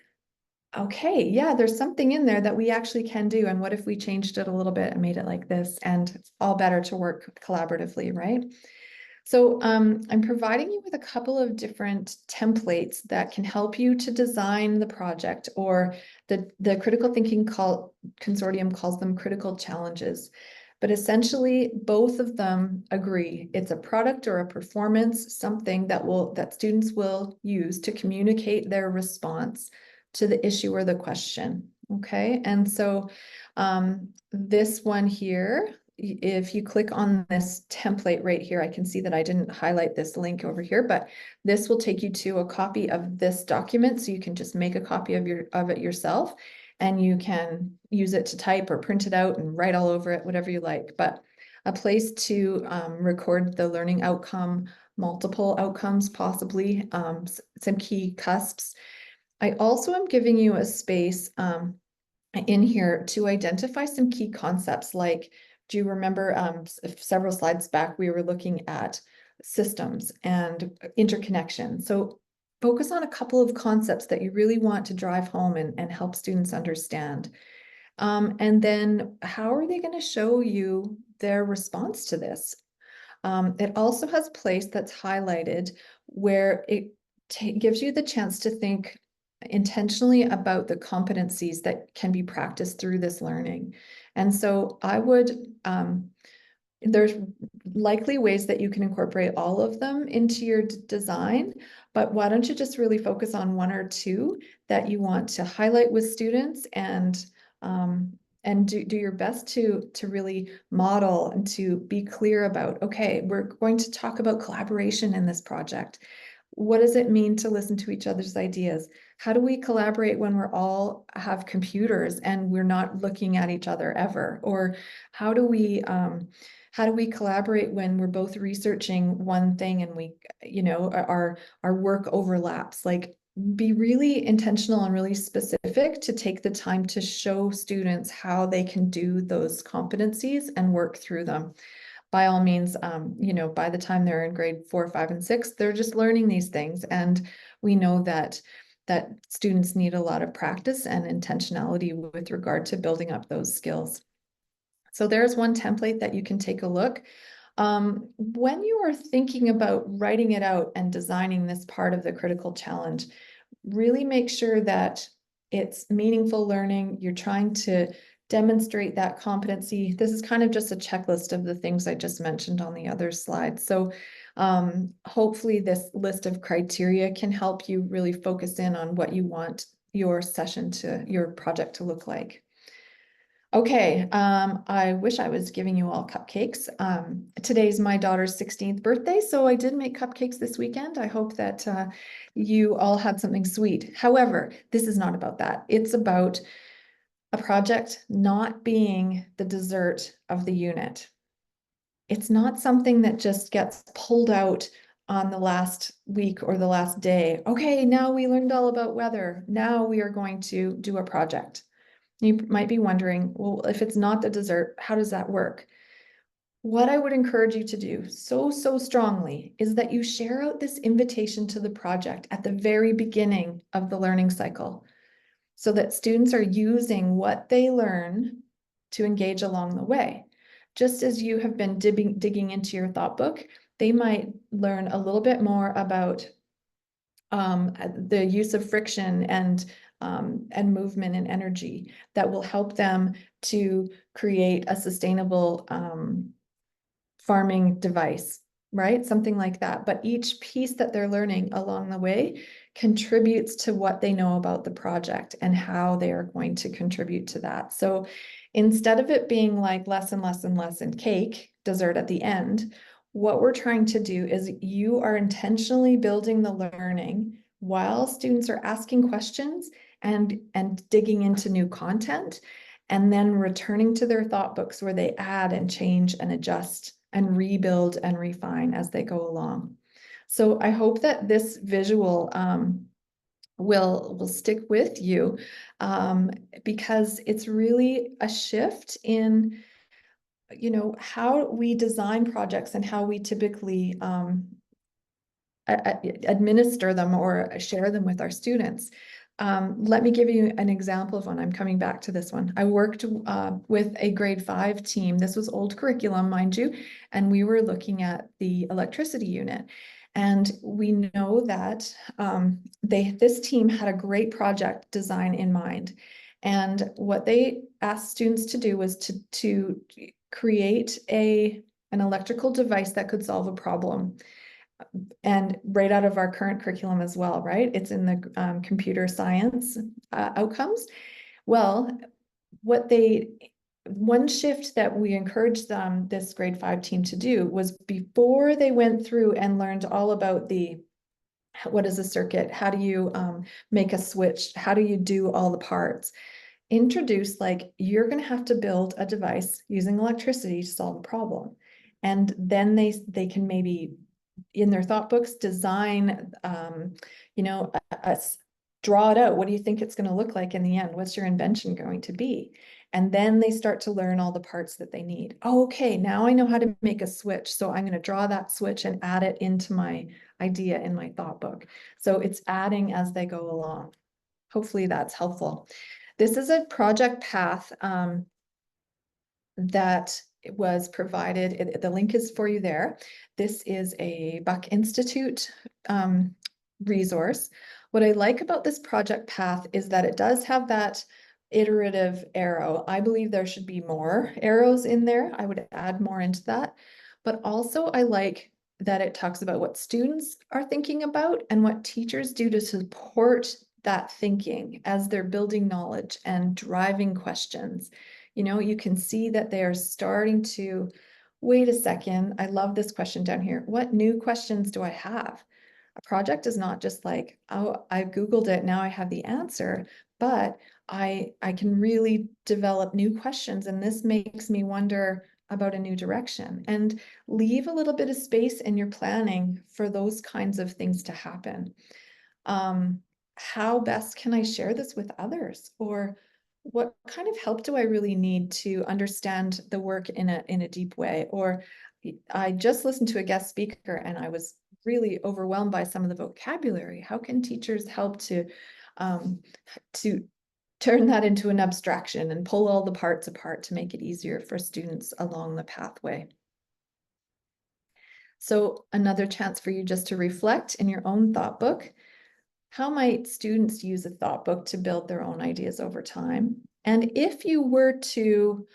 okay, yeah, there's something in there that we actually can do. And what if we changed it a little bit and made it like this? And it's all better to work collaboratively, right? So I'm providing you with a couple of different templates that can help you to design the project, or the critical thinking consortium calls them critical challenges. but essentially both of them agree it's a product or a performance, something that students will use to communicate their response to the issue or the question. Okay, and so this one here, if you click on this template right here, I can see that I didn't highlight this link over here, but this will take you to a copy of this document, so you can just make a copy of it yourself, and you can use it to type or print it out and write all over it, whatever you like. But a place to record the learning outcome, multiple outcomes possibly, some key cusps. I also am giving you a space in here to identify some key concepts. Like, do you remember several slides back, we were looking at systems and interconnection. So focus on a couple of concepts that you really want to drive home and help students understand. And then how are they going to show you their response to this? It also has a place that's highlighted where it gives you the chance to think intentionally about the competencies that can be practiced through this learning. And so I would, there's likely ways that you can incorporate all of them into your design, but why don't you just really focus on one or two that you want to highlight with students, um, and do your best to really model and to be clear about, okay, we're going to talk about collaboration in this project. What does it mean to listen to each other's ideas? How do we collaborate when we're all have computers and we're not looking at each other ever? Or how do we collaborate when we're both researching one thing and we, our work overlaps? Like, be really intentional and really specific to take the time to show students how they can do those competencies and work through them. By all means, by the time they're in grade 4, 5, and 6, they're just learning these things. And we know that students need a lot of practice and intentionality with regard to building up those skills. So there's one template that you can take a look. When you are thinking about writing it out and designing this part of the critical challenge, really make sure that it's meaningful learning. You're trying to demonstrate that competency. This is kind of just a checklist of the things I just mentioned on the other slide. So hopefully this list of criteria can help you really focus in on what you want your project to look like. Okay, I wish I was giving you all cupcakes. Today's my daughter's 16th birthday, so I did make cupcakes this weekend. I hope that you all had something sweet. However, this is not about that. It's about a project not being the dessert of the unit. It's not something that just gets pulled out on the last week or the last day. Okay, now we learned all about weather. Now we are going to do a project. You might be wondering, well, if it's not the dessert, how does that work? What I would encourage you to do so strongly is that you share out this invitation to the project at the very beginning of the learning cycle, so that students are using what they learn to engage along the way. Just as you have been digging into your thought book, they might learn a little bit more about the use of friction and movement and energy that will help them to create a sustainable farming device, right? Something like that. But each piece that they're learning along the way contributes to what they know about the project and how they are going to contribute to that. So instead of it being like less and less and less and cake, dessert at the end, what we're trying to do is you are intentionally building the learning while students are asking questions and digging into new content, and then returning to their thought books where they add and change and adjust and rebuild and refine as they go along. So I hope that this visual will stick with you, because it's really a shift in how we design projects and how we typically administer them or share them with our students. Let me give you an example of one. I'm coming back to this one. I worked with a grade 5 team. This was old curriculum, mind you, and we were looking at the electricity unit. And we know that this team had a great project design in mind. And what they asked students to do was to create an electrical device that could solve a problem. And right out of our current curriculum as well, right? It's in the computer science outcomes. Well, one shift that we encouraged this grade 5 team to do was before they went through and learned all about what is a circuit, how do you make a switch, how do you do all the parts, introduce like, you're going to have to build a device using electricity to solve a problem. And then they can maybe in their thought books design, draw it out. What do you think it's going to look like in the end? What's your invention going to be? And then they start to learn all the parts that they need. Oh, okay, now I know how to make a switch. So I'm going to draw that switch and add it into my idea in my thought book. So it's adding as they go along. Hopefully that's helpful. This is a project path that was provided. The link is for you there. This is a Buck Institute resource. What I like about this project path is that it does have that iterative arrow. I believe there should be more arrows in there. I would add more into that. But also I like that it talks about what students are thinking about and what teachers do to support that thinking as they're building knowledge and driving questions. You can see that they are starting to, wait a second, I love this question down here. What new questions do I have? A project is not just like, oh, I Googled it, now I have the answer, but I can really develop new questions, and this makes me wonder about a new direction, and leave a little bit of space in your planning for those kinds of things to happen. How best can I share this with others? Or what kind of help do I really need to understand the work in a deep way? Or I just listened to a guest speaker and I was really overwhelmed by some of the vocabulary. How can teachers help um, to turn that into an abstraction and pull all the parts apart to make it easier for students along the pathway? So another chance for you just to reflect in your own thought book. How might students use a thought book to build their own ideas over time? And if you were to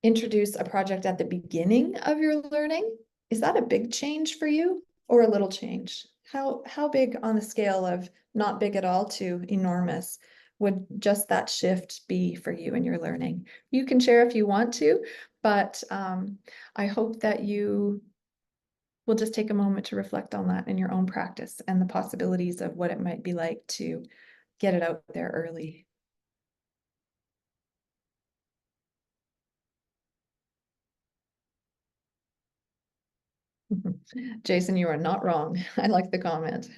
introduce a project at the beginning of your learning, is that a big change for you or a little change? How big on the scale of not big at all to enormous would just that shift be for you in your learning? You can share if you want to, but I hope that you will just take a moment to reflect on that in your own practice and the possibilities of what it might be like to get it out there early. Jason, you are not wrong. I like the comment.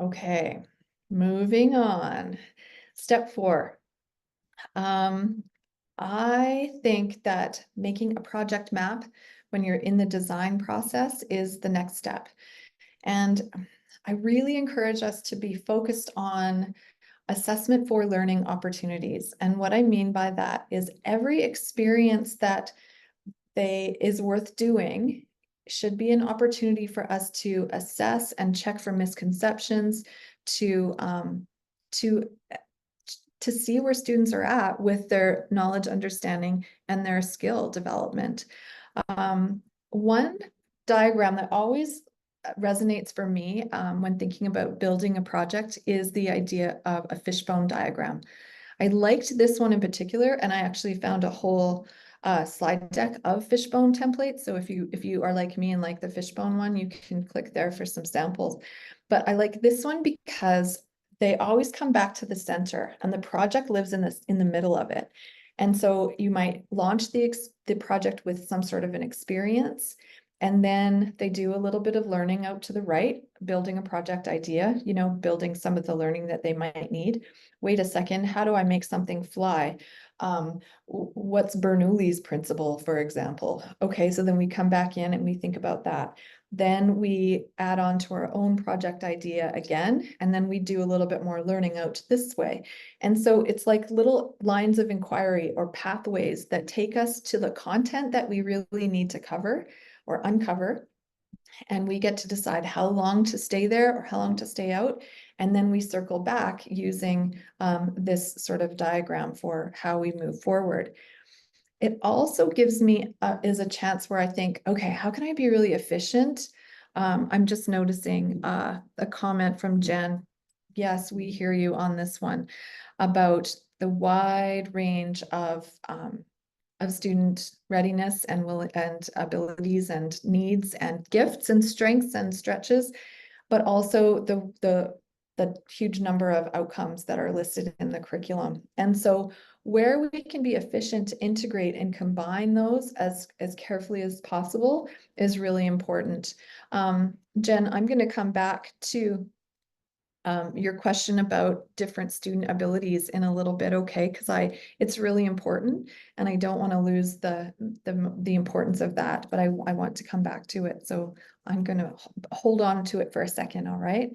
Okay, moving on. Step 4. I think that making a project map when you're in the design process is the next step. And I really encourage us to be focused on assessment for learning opportunities. And what I mean by that is every experience that is worth doing should be an opportunity for us to assess and check for misconceptions, to to to see where students are at with their knowledge, understanding, and their skill development. One diagram that always resonates for me when thinking about building a project is the idea of a fishbone diagram. I liked this one in particular, and I actually found a whole slide deck of fishbone templates. So if you are like me and like the fishbone one, you can click there for some samples. But I like this one because they always come back to the center, and the project lives in the middle of it. And so you might launch the project with some sort of an experience, and then they do a little bit of learning out to the right, building a project idea, building some of the learning that they might need. Wait a second, how do I make something fly? What's Bernoulli's principle, for example? Okay, so then we come back in and we think about that. Then we add on to our own project idea again, and then we do a little bit more learning out this way. And so it's like little lines of inquiry or pathways that take us to the content that we really need to cover or uncover. And we get to decide how long to stay there or how long to stay out. And then we circle back using this sort of diagram for how we move forward. It also gives me is a chance where I think, okay, how can I be really efficient? I'm just noticing a comment from Jen. Yes, we hear you on this one about the wide range of student readiness and will and abilities and needs and gifts and strengths and stretches, but also the huge number of outcomes that are listed in the curriculum. And so where we can be efficient to integrate and combine those as carefully as possible is really important. Jen, I'm going to come back to your question about different student abilities in a little bit, okay? Because it's really important, and I don't want to lose the importance of that, but I want to come back to it. So I'm going to hold on to it for a second, all right?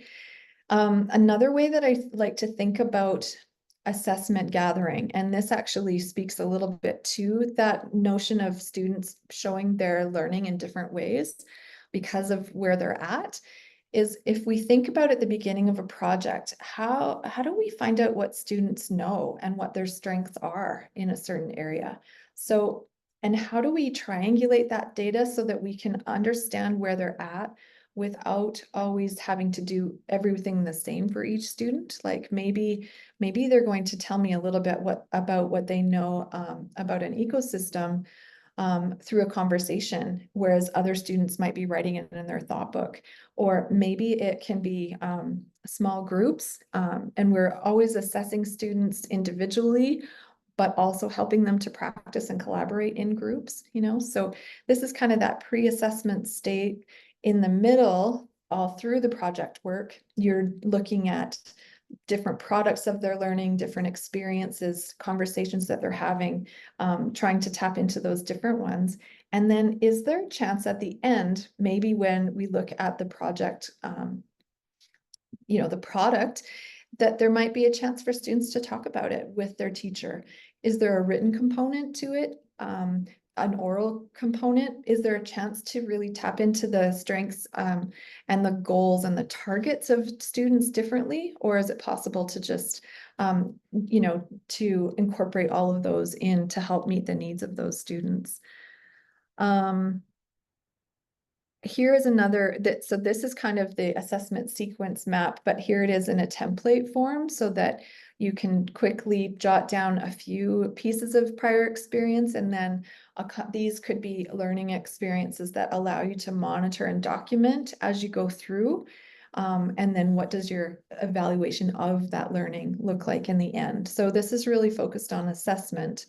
Another way that I like to think about assessment gathering, and this actually speaks a little bit to that notion of students showing their learning in different ways because of where they're at, is if we think about at the beginning of a project, how do we find out what students know and what their strengths are in a certain area? So, and how do we triangulate that data so that we can understand where they're at without always having to do everything the same for each student? Like maybe they're going to tell me a little bit about what they know about an ecosystem through a conversation, whereas other students might be writing it in their thought book. Or maybe it can be small groups, and we're always assessing students individually, but also helping them to practice and collaborate in groups, you know? So this is kind of that pre-assessment state. In the middle, all through the project work, you're looking at different products of their learning, different experiences, conversations that they're having, trying to tap into those different ones. And then is there a chance at the end, maybe when we look at the project, the product, that there might be a chance for students to talk about it with their teacher? Is there a written component to it? An oral component? Is there a chance to really tap into the strengths and the goals and the targets of students differently? Or is it possible to just, to incorporate all of those in to help meet the needs of those students? Here is another so this is kind of the assessment sequence map, but here it is in a template form so that you can quickly jot down a few pieces of prior experience, and then these could be learning experiences that allow you to monitor and document as you go through. And then what does your evaluation of that learning look like in the end? So this is really focused on assessment.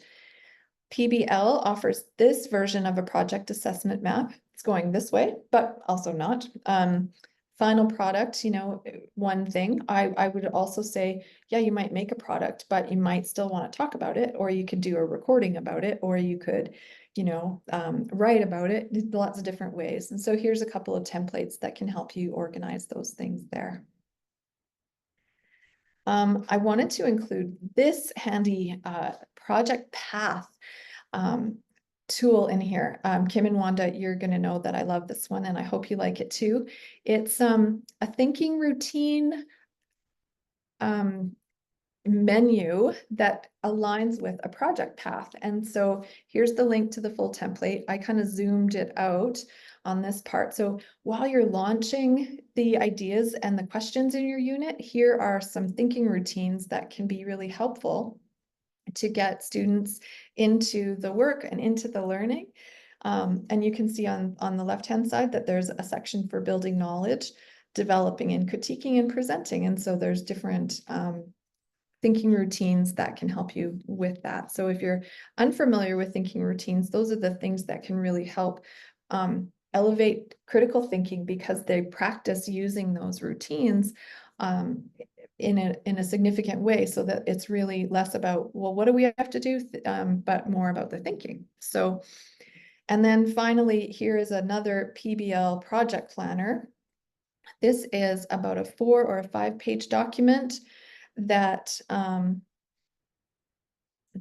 PBL offers this version of a project assessment map. It's going this way, but also not. Final product, one thing I would also say, yeah, you might make a product, but you might still want to talk about it, or you could do a recording about it, or you could, write about it. Lots of different ways. And so here's a couple of templates that can help you organize those things there. I wanted to include this handy project path tool in here. Kim and Wanda, you're going to know that I love this one, and I hope you like it too. It's a thinking routine menu that aligns with a project path. And so here's the link to the full template. I kind of zoomed it out on this part. So while you're launching the ideas and the questions in your unit, here are some thinking routines that can be really helpful to get students into the work and into the learning. And you can see on the left-hand side that there's a section for building knowledge, developing and critiquing and presenting. And so there's different thinking routines that can help you with that. So if you're unfamiliar with thinking routines, those are the things that can really help elevate critical thinking, because they practice using those routines in a significant way so that it's really less about, well, what do we have to do, but more about the thinking. So, and then finally, here is another PBL project planner. This is about a 4 or a 5 page document that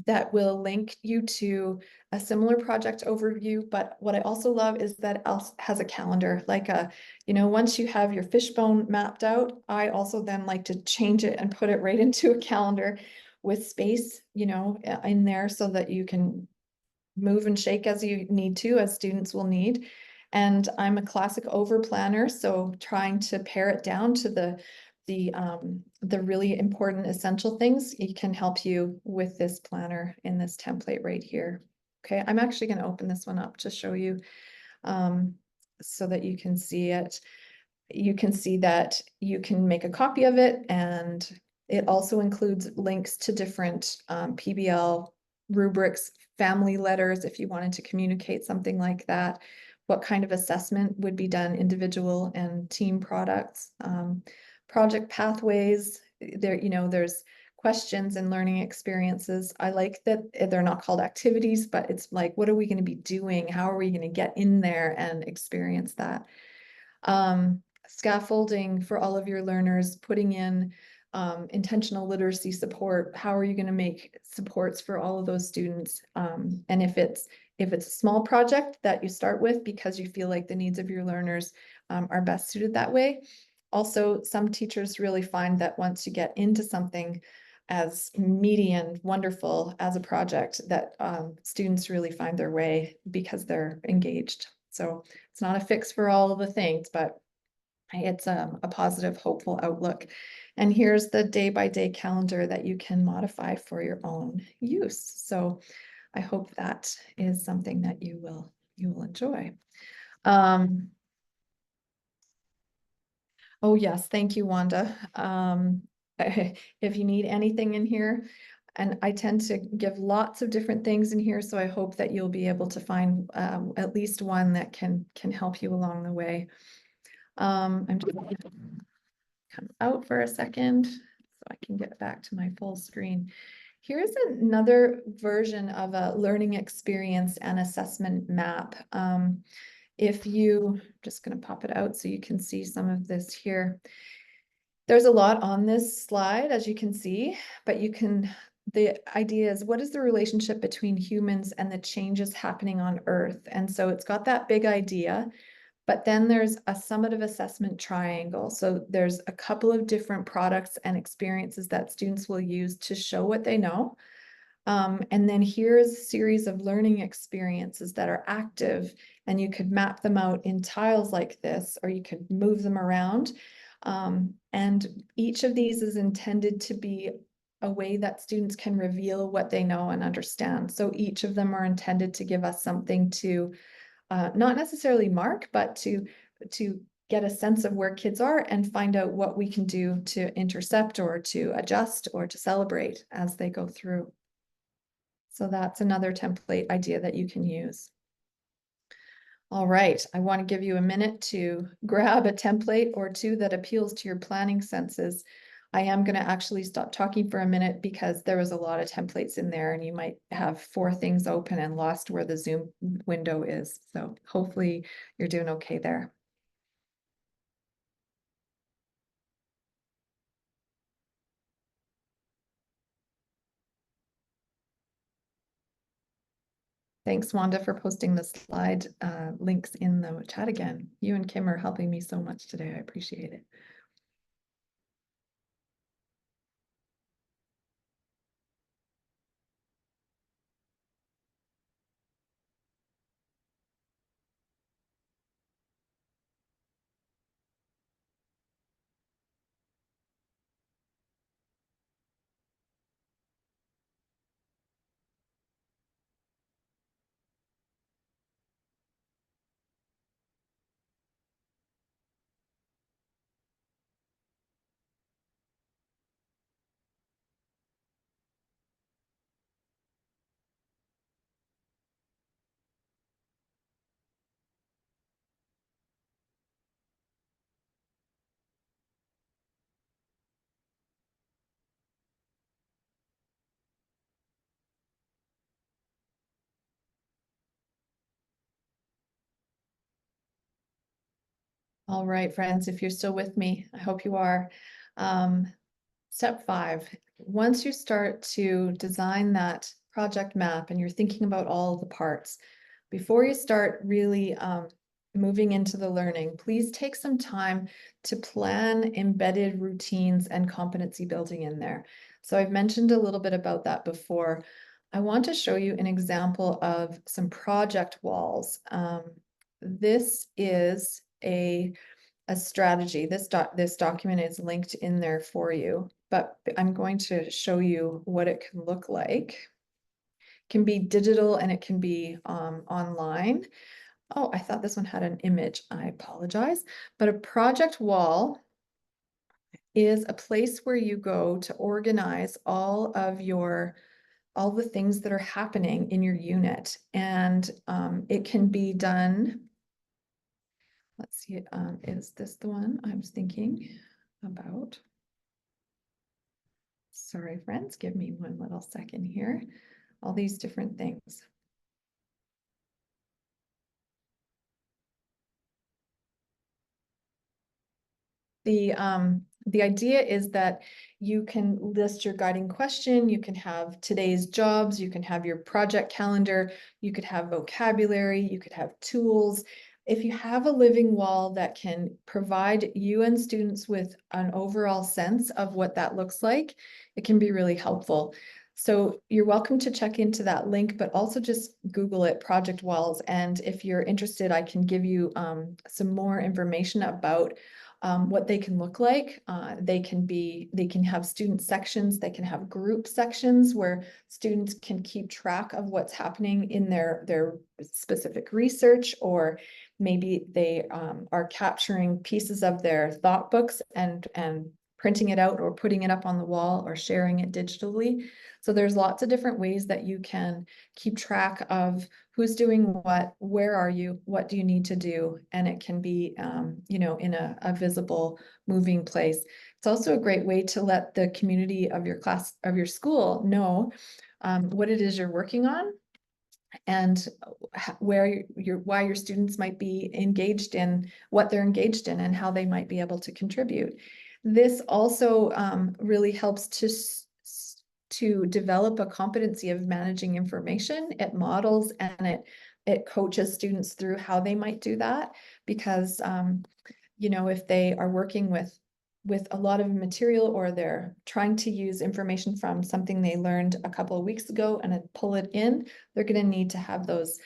that will link you to a similar project overview. But what I also love is that it also has a calendar, like a, once you have your fishbone mapped out, I also then like to change it and put it right into a calendar with space, in there so that you can move and shake as you need to, as students will need. And I'm a classic over planner, so trying to pare it down to the really important essential things, it can help you with this planner in this template right here. Okay, I'm actually going to open this one up to show you um, so that you can see it. You can see that you can make a copy of it, and it also includes links to different PBL rubrics, family letters, if you wanted to communicate something like that, what kind of assessment would be done, individual and team products, project pathways. There's questions and learning experiences. I like that they're not called activities, but it's like, what are we going to be doing? How are we going to get in there and experience that? Scaffolding for all of your learners, putting in intentional literacy support. How are you going to make supports for all of those students? And if it's a small project that you start with because you feel like the needs of your learners are best suited that way. Also, some teachers really find that once you get into something as meaty and wonderful as a project, that students really find their way because they're engaged. So it's not a fix for all of the things, but it's a positive, hopeful outlook. And here's the day-by-day calendar that you can modify for your own use. So I hope that is something that you will enjoy. Oh yes, thank you, Wanda. If you need anything in here, and I tend to give lots of different things in here, so I hope that you'll be able to find at least one that can help you along the way. I'm just gonna come out for a second so I can get back to my full screen. Here's another version of a learning experience and assessment map. If you, just going to pop it out so you can see some of this here. There's a lot on this slide, as you can see, but the idea is, what is the relationship between humans and the changes happening on Earth? And so it's got that big idea, but then there's a summative assessment triangle. So there's a couple of different products and experiences that students will use to show what they know. And then here's a series of learning experiences that are active, and you could map them out in tiles like this, or you could move them around. And each of these is intended to be a way that students can reveal what they know and understand. So each of them are intended to give us something to not necessarily mark, but to get a sense of where kids are and find out what we can do to intercept or to adjust or to celebrate as they go through. So that's another template idea that you can use. All right, I want to give you a minute to grab a template or two that appeals to your planning senses. I am going to actually stop talking for a minute because there was a lot of templates in there and you might have 4 things open and lost where the Zoom window is. So hopefully you're doing okay there. Thanks, Wanda, for posting the slide links in the chat again. You and Kim are helping me so much today. I appreciate it. All right, friends, if you're still with me, I hope you are. Um, Step 5, once you start to design that project map and you're thinking about all the parts, before you start really moving into the learning, please take some time to plan embedded routines and competency building in there. So I've mentioned a little bit about that before. I want to show you an example of some project walls. This is a strategy. This document is linked in there for you, but I'm going to show you what it can look like. It can be digital and it can be online. Oh, I thought this one had an image. I apologize. But a project wall is a place where you go to organize all the things that are happening in your unit. And it can be done. Let's see, is this the one I was thinking about? Sorry, friends, give me one little second here. All these different things. The idea is that you can list your guiding question, you can have today's jobs, you can have your project calendar, you could have vocabulary, you could have tools. If you have a living wall that can provide you and students with an overall sense of what that looks like, it can be really helpful. So you're welcome to check into that link, but also just Google it, project walls. And if you're interested, I can give you some more information about what they can look like. They can have student sections, they can have group sections where students can keep track of what's happening in their specific research, or maybe they are capturing pieces of their thought books and printing it out or putting it up on the wall or sharing it digitally. So there's lots of different ways that you can keep track of who's doing what, where are you, what do you need to do, and it can be in a visible moving place. It's also a great way to let the community of your class, of your school, know what it is you're working on, and where why your students might be engaged in, what they're engaged in, and how they might be able to contribute. This also really helps to develop a competency of managing information. It models and it coaches students through how they might do that, because if they are working with a lot of material, or they're trying to use information from something they learned a couple of weeks ago and pull it in, they're going to need to have those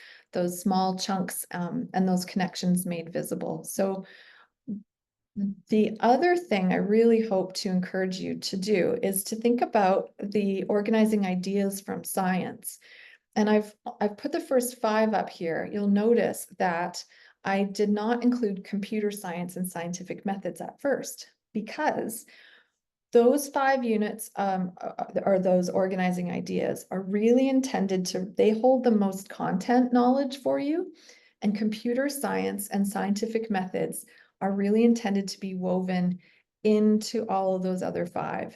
small chunks and those connections made visible. So the other thing I really hope to encourage you to do is to think about the organizing ideas from science. And I've put the first 5 up here. You'll notice that I did not include computer science and scientific methods at first, because those 5 units or those organizing ideas are really intended they hold the most content knowledge for you, and computer science and scientific methods are really intended to be woven into all of those other 5.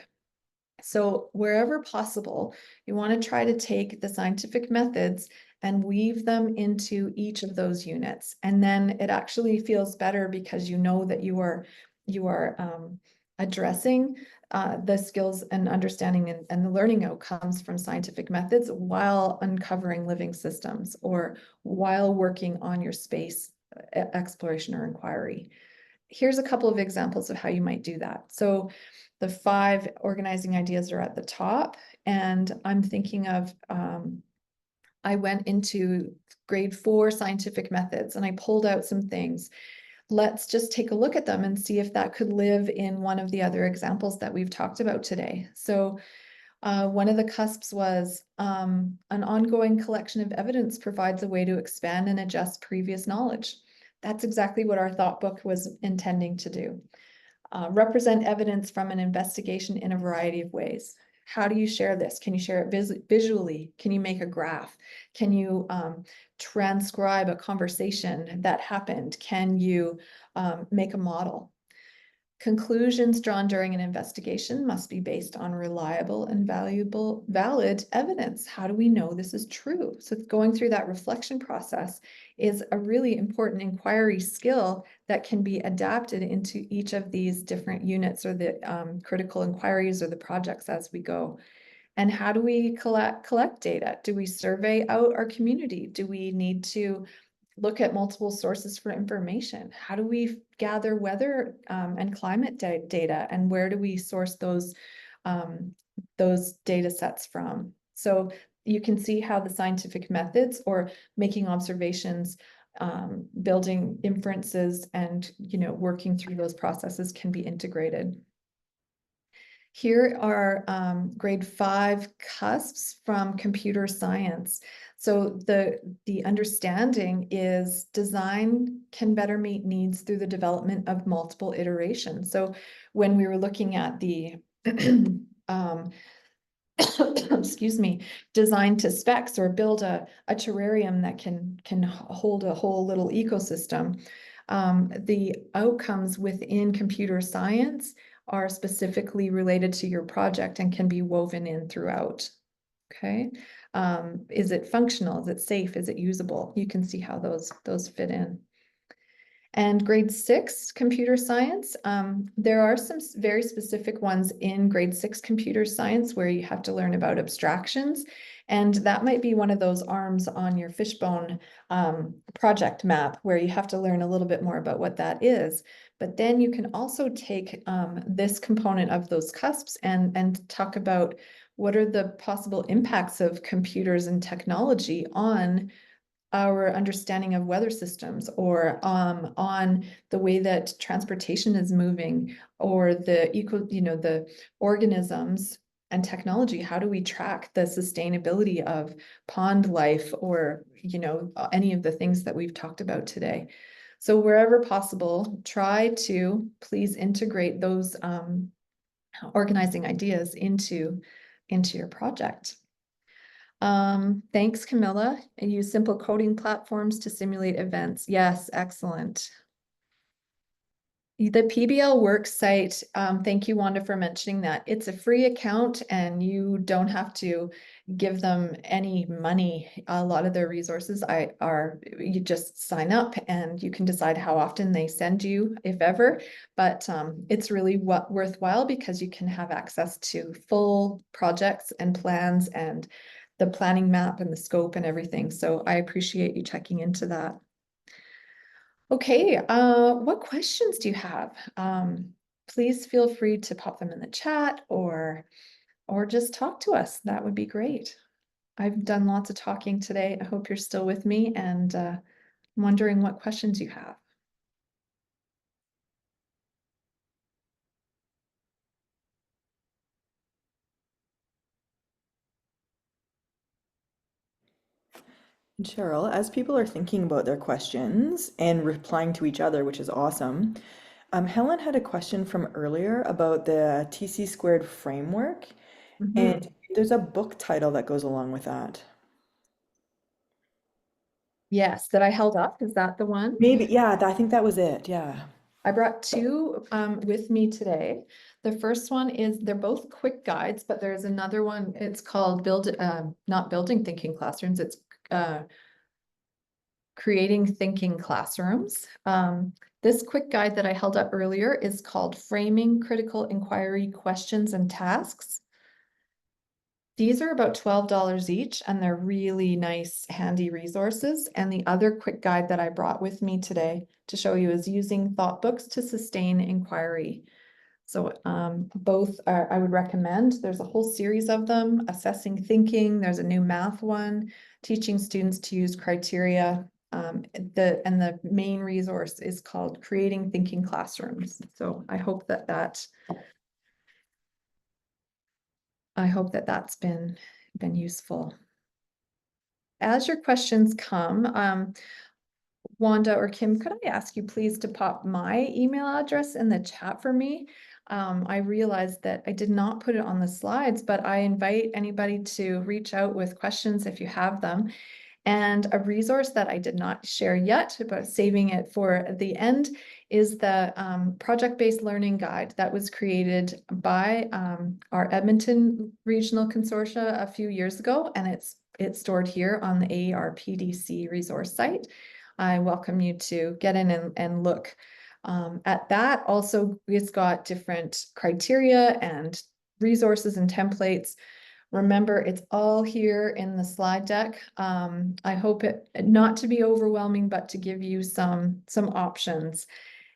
So wherever possible, you want to try to take the scientific methods and weave them into each of those units. And then it actually feels better, because you know that you are addressing the skills and understanding and the learning outcomes from scientific methods while uncovering living systems, or while working on your space exploration or inquiry. Here's a couple of examples of how you might do that. So the 5 organizing ideas are at the top, and I'm thinking of, I went into grade 4 scientific methods and I pulled out some things. Let's just take a look at them and see if that could live in one of the other examples that we've talked about today. So one of the cusps was an ongoing collection of evidence provides a way to expand and adjust previous knowledge. That's exactly what our thought book was intending to do. Represent evidence from an investigation in a variety of ways. How do you share this? Can you share it visually? Can you make a graph? Can you transcribe a conversation that happened? Can you make a model? Conclusions drawn during an investigation must be based on reliable and valid evidence. How do we know this is true? So going through that reflection process is a really important inquiry skill that can be adapted into each of these different units or the critical inquiries or the projects as we go. And how do we collect data? Do we survey out our community? Do we need to look at multiple sources for information? How do we gather weather and climate data, and where do we source those data sets from? So you can see how the scientific methods or making observations, building inferences, and working through those processes can be integrated. Here are grade 5 cusps from computer science. So the understanding is design can better meet needs through the development of multiple iterations. So when we were looking at the excuse me, design to specs or build a terrarium that can hold a whole little ecosystem, the outcomes within computer science are specifically related to your project and can be woven in throughout. Okay. Is it functional? Is it safe? Is it usable? You can see how those fit in. And grade 6 computer science, there are some very specific ones in grade 6 computer science where you have to learn about abstractions. And that might be one of those arms on your fishbone project map where you have to learn a little bit more about what that is. But then you can also take this component of those cusps and talk about what are the possible impacts of computers and technology on our understanding of weather systems, or on the way that transportation is moving, or the organisms and technology. How do we track the sustainability of pond life, or any of the things that we've talked about today? So wherever possible, try to please integrate those organizing ideas into your project. Thanks, Camilla. And use simple coding platforms to simulate events. Yes, excellent. The PBL Works site, thank you, Wanda, for mentioning that. It's a free account and you don't have to give them any money. A lot of their resources you just sign up and you can decide how often they send you, if ever. But it's really worthwhile because you can have access to full projects and plans and the planning map and the scope and everything. So I appreciate you checking into that. Okay, what questions do you have? Please feel free to pop them in the chat or just talk to us. That would be great. I've done lots of talking today. I hope you're still with me and wondering what questions you have. Cheryl, as people are thinking about their questions and replying to each other, which is awesome, Helen had a question from earlier about the TC squared framework, and there's a book title that goes along with that. Yes, that I held up. Is that the one? Maybe, yeah, I think that was it. Yeah. I brought two with me today. The first one is, they're both quick guides, but there's another one. It's called not Building Thinking Classrooms. It's Creating Thinking Classrooms. This quick guide that I held up earlier is called Framing Critical Inquiry Questions and Tasks. These are about $12 each, and they're really nice, handy resources. And the other quick guide that I brought with me today to show you is Using Thought Books to Sustain Inquiry. So both I would recommend. There's a whole series of them: Assessing Thinking. There's a new math one, Teaching Students to Use Criteria. The main resource is called Creating Thinking Classrooms. So I hope that that's been useful. As your questions come, Wanda or Kim, could I ask you please to pop my email address in the chat for me? I realized that I did not put it on the slides, but I invite anybody to reach out with questions if you have them. And a resource that I did not share yet, but saving it for the end, is the project-based learning guide that was created by our Edmonton Regional Consortia a few years ago, and it's stored here on the ARPDC resource site. I welcome you to get in and look at that. Also, it's got different criteria and resources and templates. Remember, it's all here in the slide deck. I hope it not to be overwhelming, but to give you some options.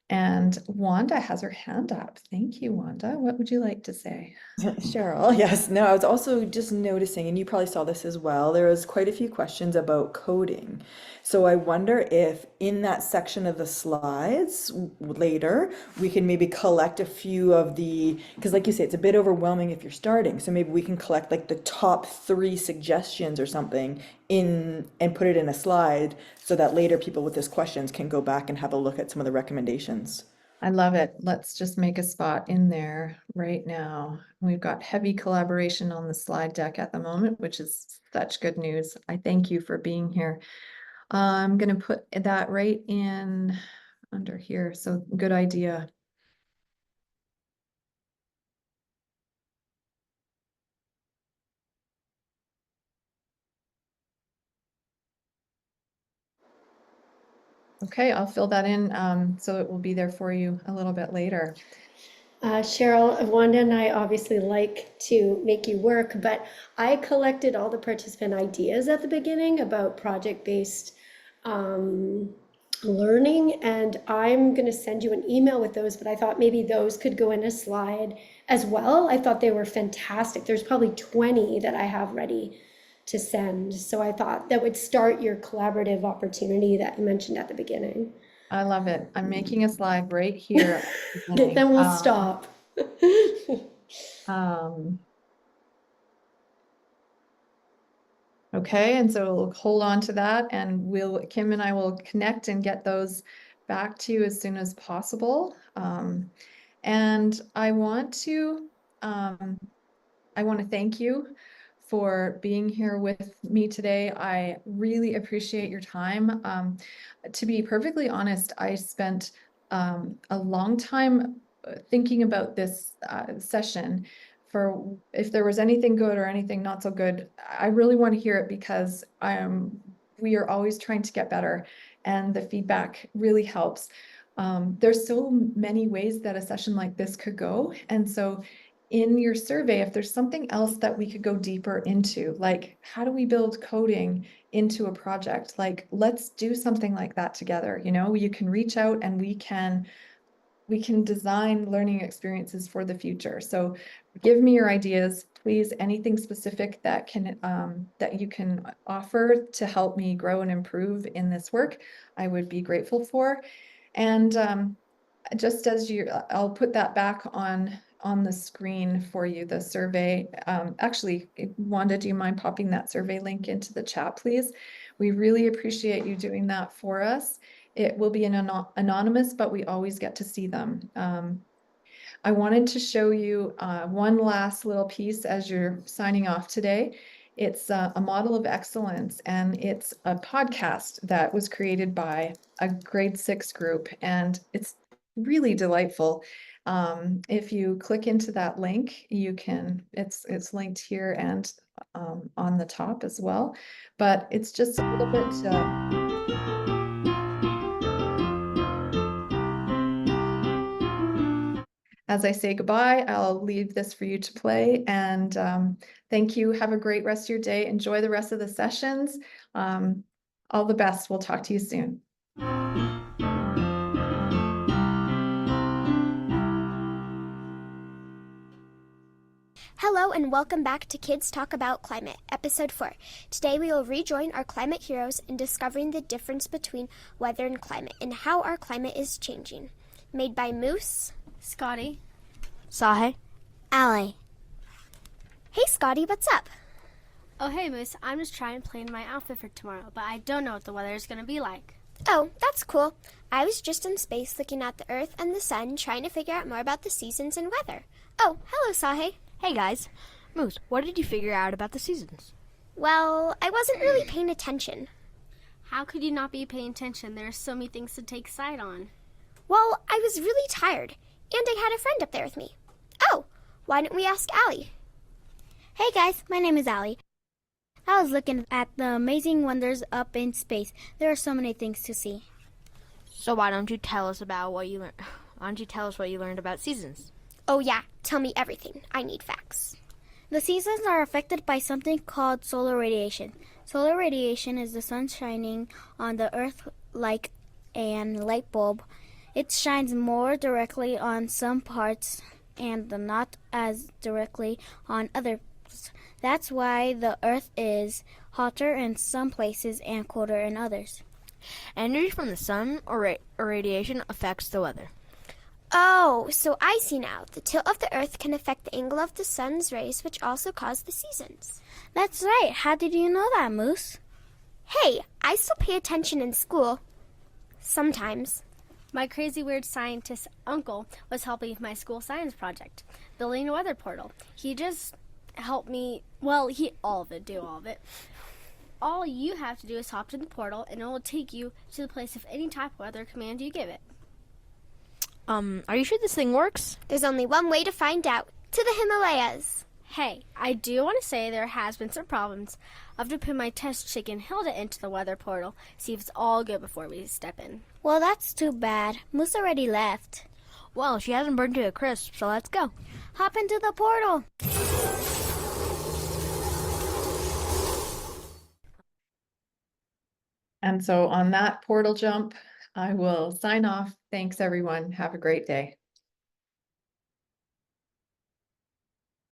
And Wanda has her hand up. Thank you, Wanda. What would you like to say? Cheryl, yes. No, I was also just noticing, and you probably saw this as well, there was quite a few questions about coding. So I wonder if in that section of the slides later, we can maybe collect a few of the, because like you say, it's a bit overwhelming if you're starting. So maybe we can collect like the top 3 suggestions or something in and put it in a slide so that later people with these questions can go back and have a look at some of the recommendations. I love it. Let's just make a spot in there right now. We've got heavy collaboration on the slide deck at the moment, which is such good news. I thank you for being here. I'm going to put that right in under here. So good idea. Okay, I'll fill that in so it will be there for you a little bit later. Cheryl, Wanda and I obviously like to make you work, but I collected all the participant ideas at the beginning about project-based learning, and I'm going to send you an email with those, but I thought maybe those could go in a slide as well. I thought they were fantastic. There's probably 20 that I have ready to send. So I thought that would start your collaborative opportunity that you mentioned at the beginning. I love it. I'm making a slide right here at the beginning. Then we'll stop. Okay, and so we'll hold on to that, and Kim and I will connect and get those back to you as soon as possible. And I want to thank you for being here with me today. I really appreciate your time. To be perfectly honest, I spent a long time thinking about this session for if there was anything good or anything not so good. I really want to hear it because we are always trying to get better, and the feedback really helps. There's so many ways that a session like this could go, and so in your survey, if there's something else that we could go deeper into, like how do we build coding into a project? Like, let's do something like that together. You know, you can reach out and we can design learning experiences for the future. So give me your ideas, please, anything specific that that you can offer to help me grow and improve in this work, I would be grateful for. And just as I'll put that back on the screen for you, the survey. Actually, Wanda, do you mind popping that survey link into the chat, please? We really appreciate you doing that for us. It will be anonymous, but we always get to see them. I wanted to show you one last little piece as you're signing off today. It's a model of excellence, and it's a podcast that was created by a grade 6 group, and it's really delightful. If you click into that link, you can, it's linked here and on the top as well, but it's just a little bit as I say goodbye, I'll leave this for you to play, and thank you. Have a great rest of your day. Enjoy the rest of the sessions. All the best. We'll talk to you soon. Hello and welcome back to Kids Talk About Climate, Episode 4. Today we will rejoin our climate heroes in discovering the difference between weather and climate and how our climate is changing. Made by Moose, Scotty, Sahe, Allie. Hey Scotty, what's up? Oh hey Moose, I'm just trying to plan my outfit for tomorrow, but I don't know what the weather is going to be like. Oh, that's cool. I was just in space looking at the Earth and the Sun, trying to figure out more about the seasons and weather. Oh, hello Sahe. Hey guys. Moose, what did you figure out about the seasons? Well, I wasn't really paying attention. How could you not be paying attention? There are so many things to take sight on. Well, I was really tired, and I had a friend up there with me. Oh, why don't we ask Allie? Hey guys, my name is Allie. I was looking at the amazing wonders up in space. There are so many things to see. So why don't you tell us about what you learned? Why don't you tell us what you learned about seasons? Oh yeah, tell me everything. I need facts. The seasons are affected by something called solar radiation. Solar radiation is the sun shining on the earth like an light bulb. It shines more directly on some parts and not as directly on others. That's why the earth is hotter in some places and colder in others. Energy from the sun or radiation affects the weather. Oh, so I see now. The tilt of the earth can affect the angle of the sun's rays, which also cause the seasons. That's right. How did you know that, Moose? Hey, I still pay attention in school. Sometimes. My crazy weird scientist uncle was helping with my school science project, building a weather portal. He just helped me, well, do all of it. All you have to do is hop to the portal and it will take you to the place of any type of weather command you give it. Are you sure this thing works? There's only one way to find out. To the Himalayas. Hey, I do want to say there has been some problems. I have to put my test chicken Hilda into the weather portal, see if it's all good before we step in. Well, that's too bad. Moose already left. Well, she hasn't burned to a crisp, so let's go. Hop into the portal. And so on that portal jump, I will sign off. Thanks, everyone. Have a great day.